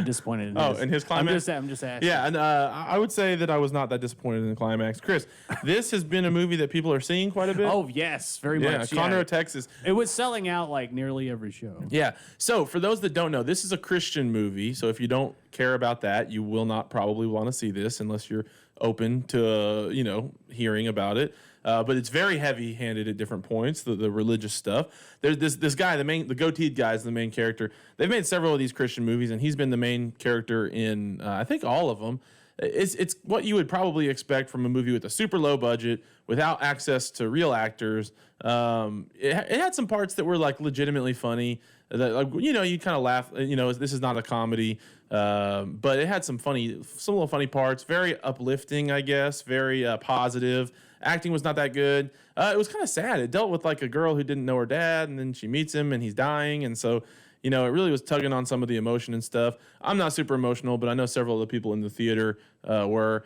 disappointed. In his climax. I'm just asking. Yeah, and I would say that I was not that disappointed in the climax. Chris, this has been a movie that people are seeing quite a bit. Oh yes, very much. Yeah, Conroe, Texas. It was selling out like nearly every show. Yeah. So for those that don't know, this is a Christian movie. So if you don't care about that, you will not probably want to see this unless you're open to hearing about it. But it's very heavy-handed at different points. The religious stuff. There's this guy, the goateed guy is the main character. They've made several of these Christian movies, and he's been the main character in I think all of them. It's what you would probably expect from a movie with a super low budget, without access to real actors. It had some parts that were like legitimately funny. That you kind of laugh. This is not a comedy, but it had some little funny parts. Very uplifting, I guess. Very positive. Acting was not that good. It was kind of sad. It dealt with like a girl who didn't know her dad, and then she meets him, and he's dying, and so it really was tugging on some of the emotion and stuff. I'm not super emotional, but I know several of the people in the theater were.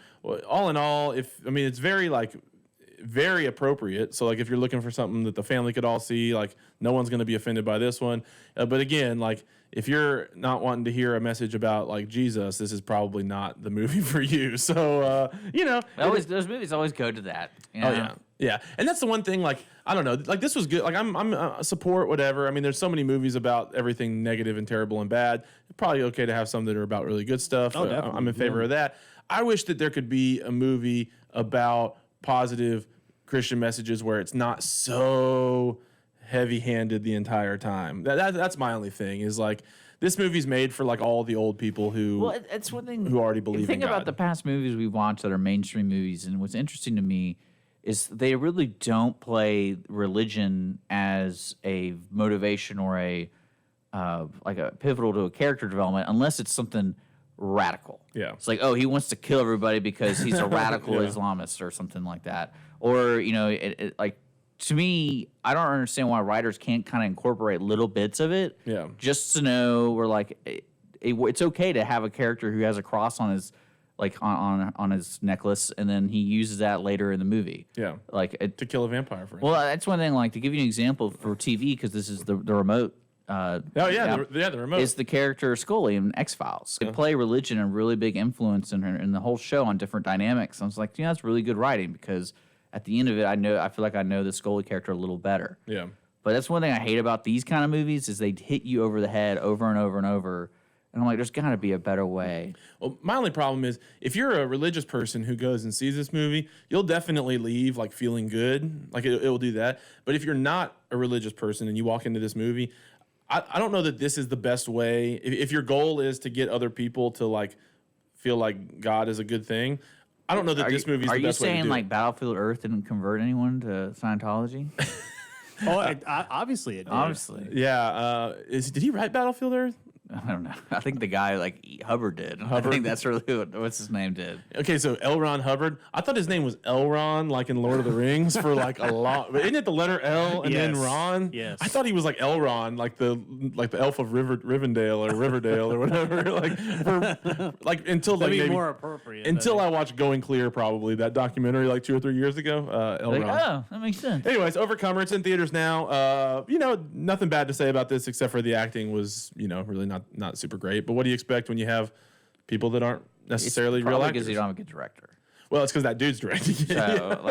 All in all, it's very appropriate. So like if you're looking for something that the family could all see, like no one's going to be offended by this one. But again, like if you're not wanting to hear a message about like Jesus, this is probably not the movie for you. So Those movies always go to that. Oh yeah. And that's the one thing, like, I don't know, like this was good. Like I'm support whatever. I mean, there's so many movies about everything negative and terrible and bad. It's probably okay to have some that are about really good stuff. Oh, definitely. I'm in favor of that. I wish that there could be a movie about positive Christian messages where it's not so heavy-handed the entire time. That's my only thing is like this movie's made for like all the old people who it's one thing who already believe in God. Think about the past movies we've watched that are mainstream movies, and what's interesting to me is they really don't play religion as a motivation or like a pivotal to a character development unless it's something radical. Yeah. It's like, oh, he wants to kill everybody because he's a radical Islamist or something like that. Or, like, to me, I don't understand why writers can't kind of incorporate little bits of it. Yeah. Just to know we're like, it's okay to have a character who has a cross on his, like, on his necklace, and then he uses that later in the movie. Yeah. Like, to kill a vampire, for instance. Well, that's one thing, like, to give you an example for TV, because this is the remote. The remote is the character Scully in X-Files. Could play religion a really big influence in the whole show on different dynamics. I was like, that's really good writing because at the end of it, I feel like I know the Scully character a little better. Yeah. But that's one thing I hate about these kind of movies is they hit you over the head over and over and over. And I'm like, there's got to be a better way. Well, my only problem is if you're a religious person who goes and sees this movie, you'll definitely leave like feeling good. Like it will do that. But if you're not a religious person and you walk into this movie, I don't know that this is the best way. If your goal is to get other people to like feel like God is a good thing, I don't know that this movie is the best way to do it. Are you saying like Battlefield Earth didn't convert anyone to Scientology? Obviously it did. Obviously. Yeah. Did he write Battlefield Earth? I don't know. I think the guy Hubbard did. I think that's really what's his name did. Okay, so L. Ron Hubbard. I thought his name was Elrond, like in Lord of the Rings, for like a lot. Isn't it the letter L and then Ron? Yes. I thought he was like Elrond, like the elf of Rivendell or Riverdale or whatever. Until That'd be maybe more appropriate. until I watched Going Clear, probably that documentary like 2 or 3 years ago. Elrond. Oh, that makes sense. Anyways, Overcomer. It's in theaters now. Nothing bad to say about this except for the acting was really not super great. But what do you expect when you have people that aren't necessarily real actors? Because you don't have a good director. Well, it's because that dude's directing. So,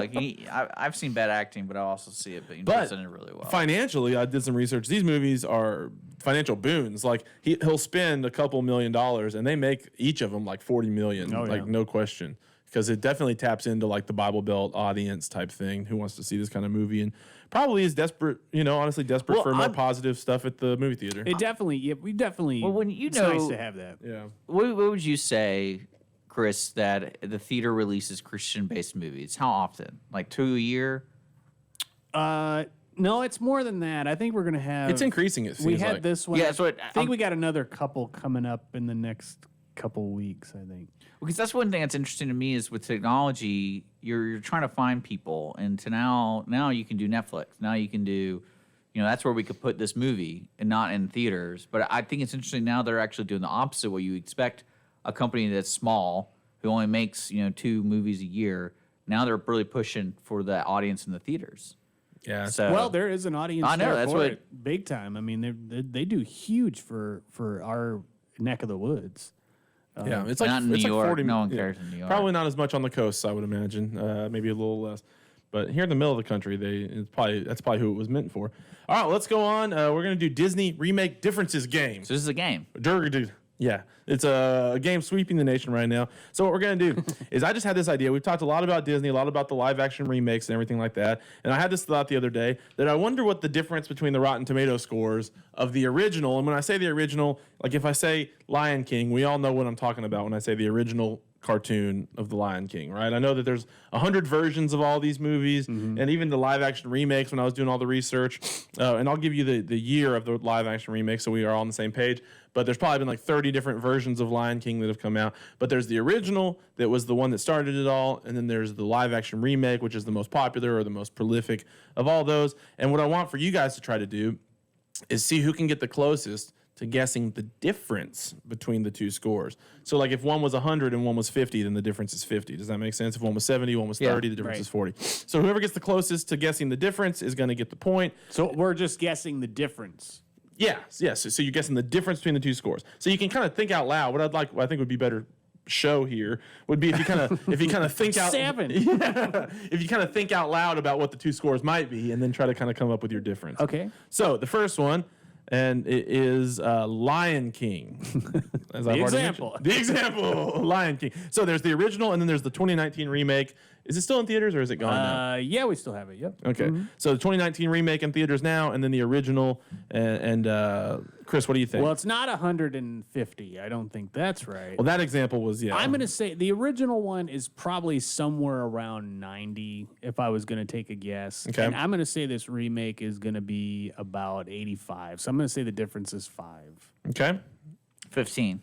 I've seen bad acting, but I also see it being presented really well. Financially, I did some research. These movies are financial boons. Like he'll spend a couple $1 million, and they make each of them like $40 million. No question. Because it definitely taps into like the Bible Belt audience type thing who wants to see this kind of movie and probably is desperate, honestly desperate for more positive stuff at the movie theater. We definitely. Well, when it's nice to have that. Yeah. What would you say, Chris, that the theater releases Christian-based movies? How often? Like 2 a year? No, it's more than that. I think we're gonna have. It's increasing. It seems we had like. this one. Yeah, that's what I think we got another couple coming up in the next couple weeks. I think. Because that's one thing that's interesting to me is with technology, you're trying to find people, and to now you can do Netflix. Now you can do, that's where we could put this movie and not in theaters. But I think it's interesting now they're actually doing the opposite, where you expect a company that's small who only makes 2 movies a year. Now they're really pushing for the audience in the theaters. Yeah. So Well, there is an audience I know, there that's for what- it, big time. I mean, they do huge for our neck of the woods. yeah, it's like not in it's New like York. 40. No one cares in New York. Probably not as much on the coasts, I would imagine. Maybe a little less. But here in the middle of the country, that's probably who it was meant for. All right, let's go on. We're gonna do Disney remake differences game. So this is a game. Yeah, it's a game sweeping the nation right now. So what we're going to do is I just had this idea. We've talked a lot about Disney, a lot about the live action remakes and everything like that. And I had this thought the other day that I wonder what the difference between the Rotten Tomato scores of the original, and when I say the original, like if I say Lion King, we all know what I'm talking about when I say the original cartoon of the Lion King, right? I know that there's 100 versions of all these movies, and even the live action remakes when I was doing all the research. And I'll give you the year of the live action remake so we are all on the same page. But there's probably been like 30 different versions of Lion King that have come out. But there's the original that was the one that started it all, and then there's the live action remake, which is the most popular or the most prolific of all those. And what I want for you guys to try to do is see who can get the closest to guessing the difference between the two scores. So like if one was 100 and one was 50, then the difference is 50. Does that make sense? If one was 70, one was 30, the difference is 40. So whoever gets the closest to guessing the difference is going to get the point. So we're just guessing the difference. Yes. So you're guessing the difference between the two scores. So you can kind of think out loud. What I think would be better show here would be if you kind of think out 7. if you kind of think out loud about what the two scores might be and then try to kind of come up with your difference. Okay. So the first one, and it is Lion King. As I've already mentioned. The example, Lion King. So there's the original, and then there's the 2019 remake. Is it still in theaters, or is it gone now? Yeah, we still have it. Yep. Okay. So the 2019 remake in theaters now, and then the original. And Chris, what do you think? Well, it's not 150. I don't think that's right. Well, that example was, yeah. I'm going to say the original one is probably somewhere around 90, if I was going to take a guess. Okay. And I'm going to say this remake is going to be about 85. So I'm going to say the difference is 5. Okay. 15.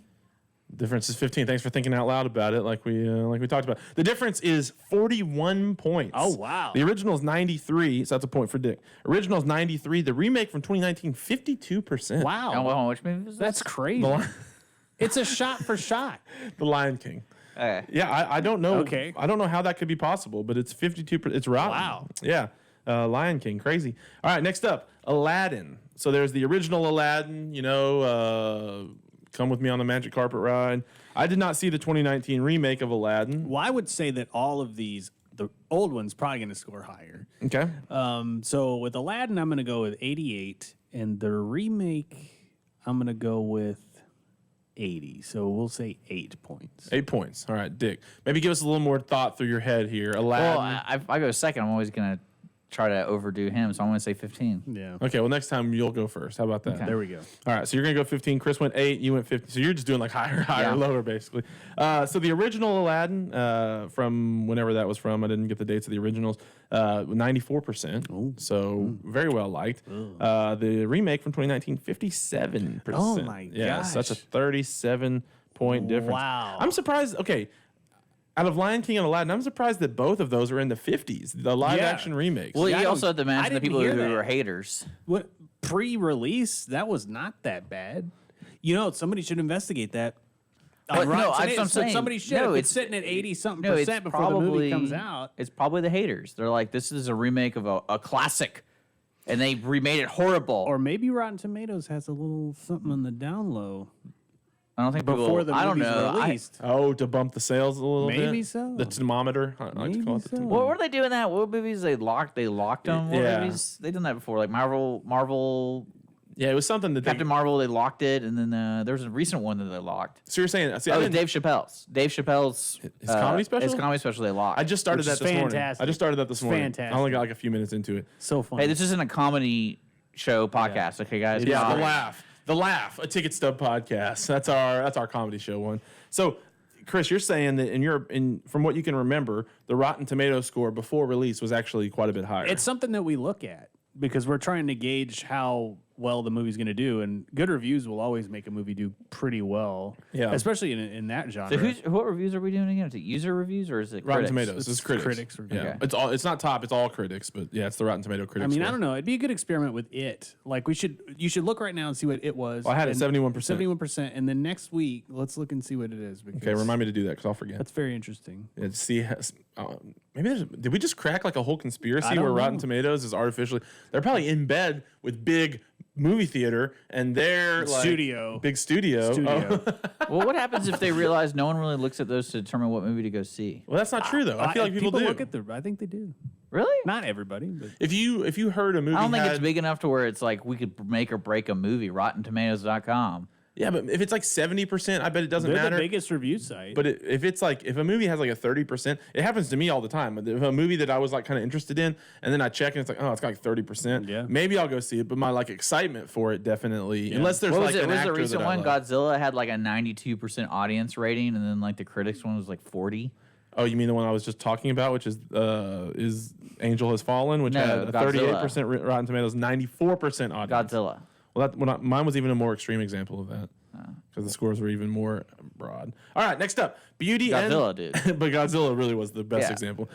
Difference is 15. Thanks for thinking out loud about it, like we talked about. The difference is 41 points. Oh, wow. The original is 93, so that's a point for Dick. Original is 93. The remake from 2019, 52%. Wow. Oh, well, which movie was that? That's crazy. It's a shot for shot. The Lion King. Okay. Yeah, I don't know. Okay. I don't know how that could be possible, but it's 52%. It's rotten. Wow. Yeah. Lion King, crazy. All right, next up, Aladdin. So there's the original Aladdin, Come With Me on the Magic Carpet Ride. I did not see the 2019 remake of Aladdin. Well, I would say that all of these, the old one's probably going to score higher. Okay. So with Aladdin, I'm going to go with 88, and the remake, I'm going to go with 80. So we'll say 8 points. 8 points. All right, Dick. Maybe give us a little more thought through your head here. Aladdin. Well, if I go second, I'm always going to try to overdo him, so I'm going to say 15. Yeah. Okay, well, next time you'll go first. How about that? Okay. There we go. All right, so you're going to go 15. Chris went 8. You went 50. So you're just doing like higher, Yeah. lower, basically. So the original Aladdin, from whenever that was from, I didn't get the dates of the originals, 94%. So very well liked. The remake from 2019, 57%. Oh, my Yes, that's a gosh. 37-point difference. Wow. I'm surprised. Okay. Out of Lion King and Aladdin, I'm surprised that both of those are in the 50s, the live-action remakes. Well, Yeah, you I also have to I imagine the didn't people hear who that. are haters. What pre-release? That was not that bad. Somebody should investigate that. But no, Rotten that's what I'm Tomatoes. saying. Somebody should. No, if it's it's- sitting at 80-something No, it's percent before the movie comes out. It's probably the haters. They're like, this is a remake of a classic, and they remade it horrible. Or maybe Rotten Tomatoes has a little something on the down low I don't think before people, the I don't movie's know. released. Oh, to bump the sales a little bit? Maybe so. The thermometer. I like to Maybe call it the so. thermometer. What were they doing that? What movies they locked them? What Yeah. movies? They done that before, like Marvel, Yeah, it was something that Captain Marvel. They locked it, and then there was a recent one that they locked. So you're saying... See, I Oh, didn't- Dave Chappelle's. His comedy special? His comedy special they locked. I just started Which that is this morning. fantastic. I just started that this morning. fantastic. I only got like a few minutes into it. So funny. Hey, this isn't a comedy show podcast, okay, guys? Yeah, Sorry. The laugh, a Ticket Stub podcast. That's our comedy show one. So, Chris, you're saying that from what you can remember, the Rotten Tomato score before release was actually quite a bit higher. It's something that we look at because we're trying to gauge how well the movie's going to do, and good reviews will always make a movie do pretty well. Yeah. Especially in that genre. So what reviews are we doing again? Is it user reviews or is it Rotten critics? Tomatoes. It's critics. Critics. Yeah, Okay. it's not top. It's all critics, but yeah, it's the Rotten Tomato critics. I mean, I score. don't know. It'd be a good experiment with it. Like you should look right now and see what it was. Well, I had it 71%. 71%, and then next week let's look and see what it is. Because Okay, remind me to do that because I'll forget. that's very interesting. Yeah, see, maybe did we just crack like a whole conspiracy I don't where Rotten know. Tomatoes is artificially? They're probably in bed with big movie theater and they're like Studio. big studio. Studio. Oh. Well, what happens if they realize no one really looks at those to determine what movie to go see? Well, that's not true though. I feel like people do. look at I think they do. Really? Not everybody, but If you heard a movie, I don't think it's had- big enough to where it's like we could make or break a movie. RottenTomatoes.com. Yeah, but if it's like 70%, I bet it doesn't they're matter. the biggest review site. But if it's like if a movie has like a 30%, it happens to me all the time. If a movie that I was like kind of interested in, and then I check and it's like, oh, it's got like 30%. Yeah. Maybe I'll go see it. But my like excitement for it definitely, unless there's What was like it? an Was actor the recent that I one? love. Godzilla had like a 92% audience rating, and then like the critics one was like 40. Oh, you mean the one I was just talking about, which is Angel Has Fallen, which No, had a Godzilla. 38% Rotten Tomatoes, 94% audience. Godzilla. Well, mine was even a more extreme example of that because the scores were even more broad. All right, next up, Beauty Godzilla, and dude. but Godzilla really was the best Yeah. example.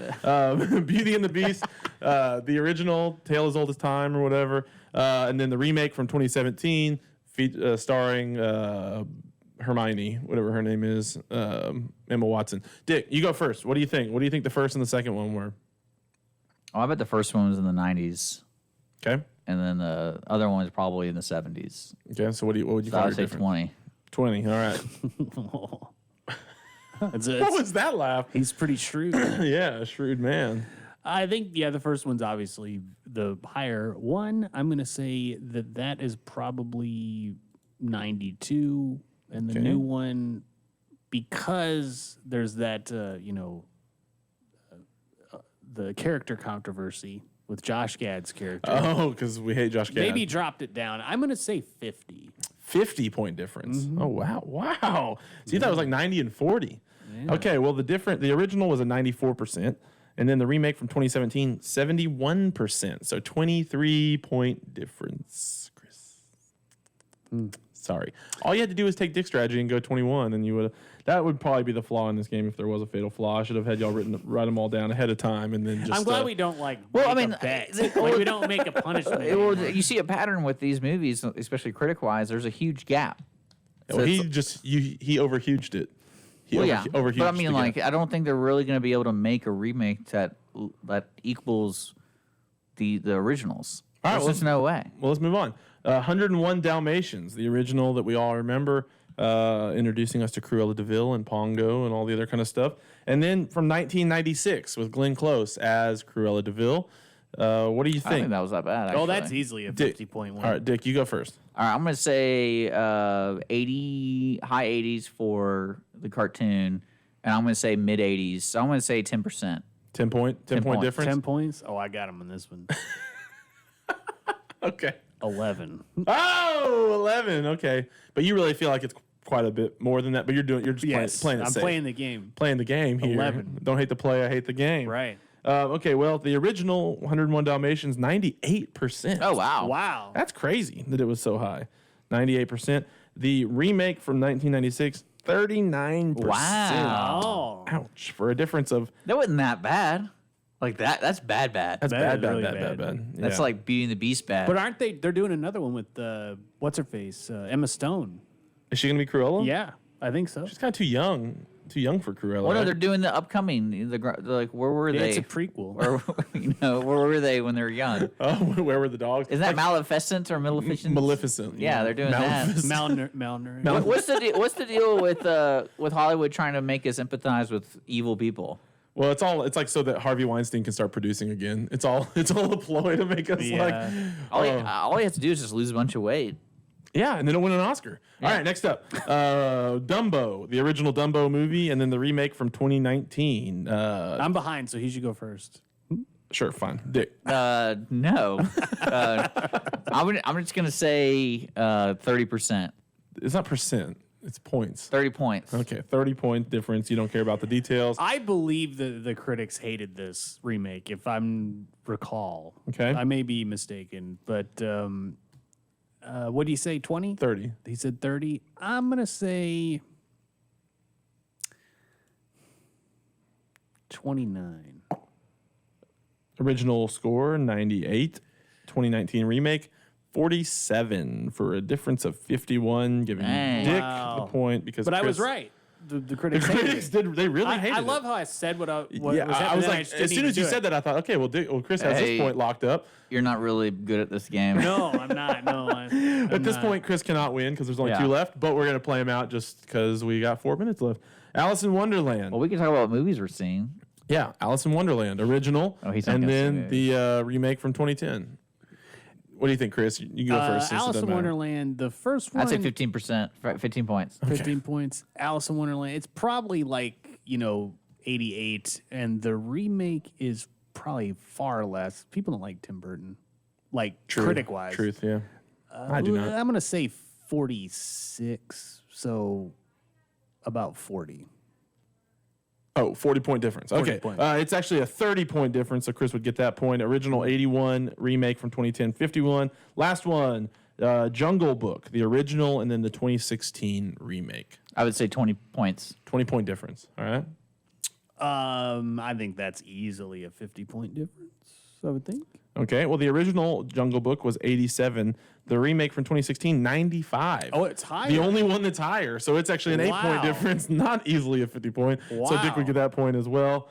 Beauty and the Beast, the original, Tale as Old as Time or whatever, and then the remake from 2017, starring Hermione, whatever her name is, Emma Watson. Dick, you go first. What do you think? What do you think the first and the second one were? Oh, I bet the first one was in the 90s, Okay. and then the other one was probably in the 70s. Okay. So what would you So I call would it say different? 20. 20. All right. What was that laugh? he's pretty shrewd. Yeah, a shrewd man. I think the first one's obviously the higher one. I'm going to say that is probably 92, and the Okay. new one, because there's that the character controversy with Josh Gad's character. Oh, because we hate Josh Gad. Maybe dropped it down. I'm going to say 50. 50-point difference. Mm-hmm. Oh wow. See, that was like 90 and 40. Okay, well the original was a 94%, and then the remake from 2017, 71%. So 23-point difference, Chris. Sorry. All you had to do was take Dick strategy and go 21, and you would. That would probably be the flaw in this game if there was a fatal flaw. I should have had y'all write them all down ahead of time, and then just. I'm glad we don't Well, make I mean, a bet. Like, we don't make a punishment. Well, anymore. you see a pattern with these movies, especially critic-wise. There's a huge gap. Well, So he it's- just he overhuged it. He Well, yeah, overhuged but I mean, the like, gap. I don't think they're really going to be able to make a remake that equals the originals. All right, There's well, just no way. Well, let's move on. 101 Dalmatians, the original that we all remember, introducing us to Cruella de Vil and Pongo and all the other kind of stuff. And then from 1996 with Glenn Close as Cruella de Vil. What do you I don't think think? that was that bad. Actually. Oh, that's easily a Dick- 50-point one. All right, Dick, you go first. All right, I'm going to say 80, high 80s for the cartoon, and I'm going to say mid 80s. So I'm going to say 10%. 10 point 10 points. difference. 10 points? Oh, I got him on this one. Okay. 11. Oh, 11. Okay. But you really feel like it's quite a bit more than that, but you're just Yes, playing it I'm safe. playing the game. Playing the game here. 11. Don't hate the play, I hate the game. Right. Okay, well, the original 101 Dalmatians, 98%. Oh, wow. Wow. That's crazy that it was so high. 98%. The remake from 1996, 39%. Wow. Oh. Ouch. For a difference of That wasn't that bad. Like, that's bad. that's That bad, is really bad. bad. That's Yeah. like Beauty and the Beast bad. But aren't they? They're doing another one with what's her face, Emma Stone. Is she gonna be Cruella? Yeah, I think so. She's kind of too young for Cruella. well, no, right? they're doing the upcoming. Like, where were Yeah, they? it's a prequel. Or, where were they when they were young? Oh, where were the dogs? Isn't that Maleficent or Maleficent? Maleficent? Yeah, they're doing that. Maleficent. Malnourished. What's the deal with Hollywood trying to make us empathize with evil people? Well, it's like so that Harvey Weinstein can start producing again. It's all a ploy to make us Yeah. All he has to do is just lose a bunch of weight. yeah, and then it'll win an Oscar. All right, next up, Dumbo, the original Dumbo movie, and then the remake from 2019. I'm behind, so he should go first. Sure, fine, Dick. No. I'm just gonna say 30%. It's not percent. It's points. 30 points. Okay, 30-point difference. You don't care about the details. I believe the critics hated this remake, if I'm recall. Okay. I may be mistaken, but What do you say, 20? 30. He said 30. I'm going to say 29. Original score 98. 2019 remake 47 for a difference of 51, giving Dang. Dick Wow. the point because. But I was Chris- right. The The critics critics did. They really hated I it. love how I said what Yeah, was I was happening. like, as soon as you said that, I thought, okay, well, Chris has Hey. this point locked up. You're not really good at this game. No, I'm not. No, I'm At this not. point, Chris cannot win because there's only Yeah. 2 left, but we're going to play them out just because we got 4 minutes left. Alice in Wonderland. Well, we can talk about what movies we're seeing. Yeah, Alice in Wonderland, original, Oh, he's not and gonna say then movies. the remake from 2010. What do you think, Chris? You go first. since it Alice doesn't in matter. Wonderland, the first one. I'd say 15%, 15 points. 15 points. Alice in Wonderland. It's probably like, 88, and the remake is probably far less. People don't like Tim Burton, like critic-wise. Truth, yeah. I do not. I'm going to say 46, so about 40. Oh, 40-point difference. 40 Okay. point. It's actually a 30-point difference, so Chris would get that point. Original 81, remake from 2010, 51. Last one, Jungle Book, the original, and then the 2016 remake. I would say 20 points. 20-point difference, all right? I think that's easily a 50-point difference, I would think. Okay, well, the original Jungle Book was 87. The remake from 2016, 95. Oh, it's higher. The only one that's higher. So it's actually an 8-point Wow. difference, not easily a 50-point. So Dick Wow. would get that point as well.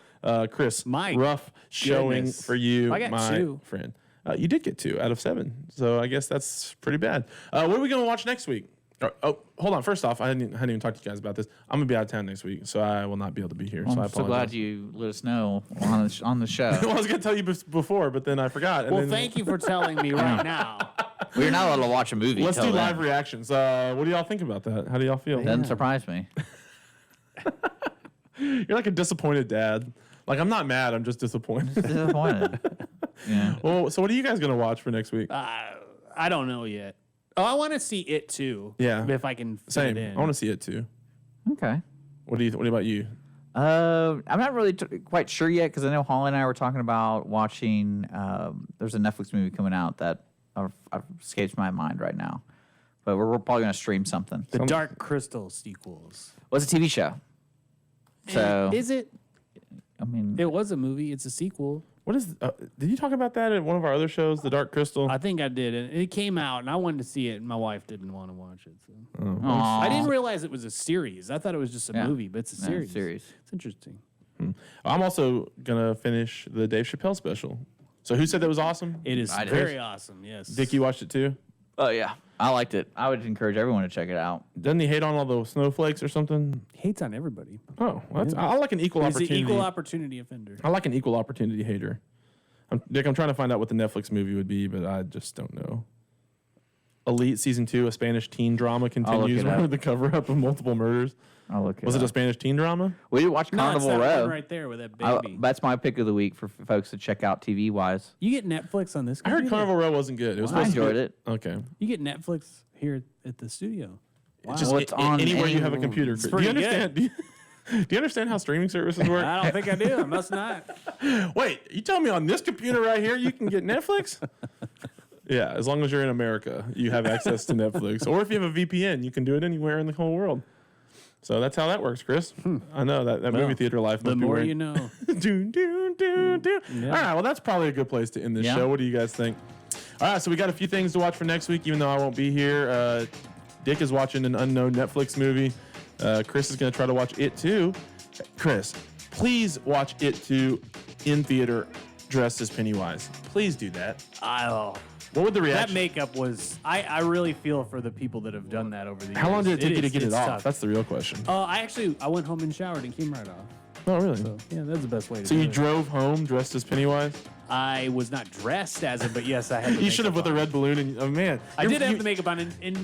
Chris, My rough showing goodness. for you, I got my 2. friend. You did get 2 out of 7. So I guess that's pretty bad. What are we going to watch next week? Oh, hold on. First off, I hadn't even talked to you guys about this. I'm going to be out of town next week, so I will not be able to be here. So I I'm so apologize. glad you let us know on the show. Well, I was going to tell you before, but then I forgot. And Well, then, thank you for telling me right now. We're not allowed to watch a movie. Let's till do then. live reactions. What do y'all think about that? How do y'all feel? Doesn't surprise me. You're like a disappointed dad. Like, I'm not mad. I'm just disappointed. Disappointed. Yeah. Well, so what are you guys going to watch for next week? I don't know yet. Oh, I want to see it too. Yeah. If I can fit Same. it in. I want to see it too. Okay. What about you? I'm not really quite sure yet because I know Holly and I were talking about watching. There's a Netflix movie coming out that escapes my mind right now, but we're probably going to stream something. The Dark Crystal sequels. Well, it's a TV show. So Is it? I mean, It was a movie. It's a sequel. What is? Did you talk about that at one of our other shows, The Dark Crystal? I think I did. And it came out, and I wanted to see it, and my wife didn't want to watch it. So. aw. I didn't realize it was a series. I thought it was just a Yeah. movie, but it's a Yeah, series. series. It's interesting. I'm also gonna finish the Dave Chappelle special. So who said that was awesome? It is I did. very awesome. Yes. Dick, you watched it too? Oh yeah, I liked it. I would encourage everyone to check it out. Doesn't he hate on all the snowflakes or something? Hates on everybody. Oh, well, I like an equal He's an opportunity. equal opportunity offender. I like an equal opportunity hater. Dick, I'm trying to find out what the Netflix movie would be, but I just don't know. Elite Season 2, a Spanish teen drama, continues it up. with the cover-up of multiple murders. I'll look. Was it a Spanish teen drama? We did watch No, it's Carnival that Row. one right there with that I- baby. that's my pick of the week for folks to check out TV wise. You get Netflix on this I heard computer? Carnival Row wasn't good. It was I supposed to be- enjoyed it. Okay. You get Netflix here at the studio. Wow. Just Well, it's on anywhere you any- have a computer. It's Do you pretty understand? Do you understand how streaming services work? I don't think I do. I must not. Wait, you tell me on this computer right here you can get Netflix? Yeah, as long as you're in America, you have access to Netflix. Or if you have a VPN, you can do it anywhere in the whole world. So that's how that works, Chris. I know that movie Well, theater life. The must be more wearing- you know. Doo, doo, doo, doo. All right, well, that's probably a good place to end this Yeah. show. What do you guys think? All right, so we got a few things to watch for next week, even though I won't be here. Dick is watching an unknown Netflix movie. Chris is going to try to watch It Too. Chris, please watch It Too in theater dressed as Pennywise. Please do that. What would the That reaction? makake was. I really feel for the people that have done that over the years. How long did it take you to get it it's off? tough. That's the real question. I went home and showered and came right off. Oh, really? So yeah, that's the best way to So do you it. drove home dressed as Pennywise? I was not dressed as it, but yes, I had. The You should have makeup put the on. red balloon in. Oh, man. I You're- did have you- the makeup on, and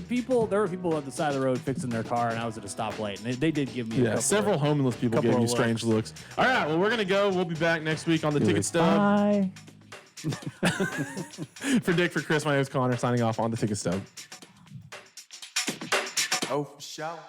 there were people at the side of the road fixing their car, and I was at a stoplight, and they did give me a Yeah, couple several of, homeless people couple gave you of strange looks. All right, well, we're going to go. We'll be back next week on the Ticket Stub. Bye. For Dick, for Chris, my name is Connor, signing off on the Ticket Stub. Oh, for sure.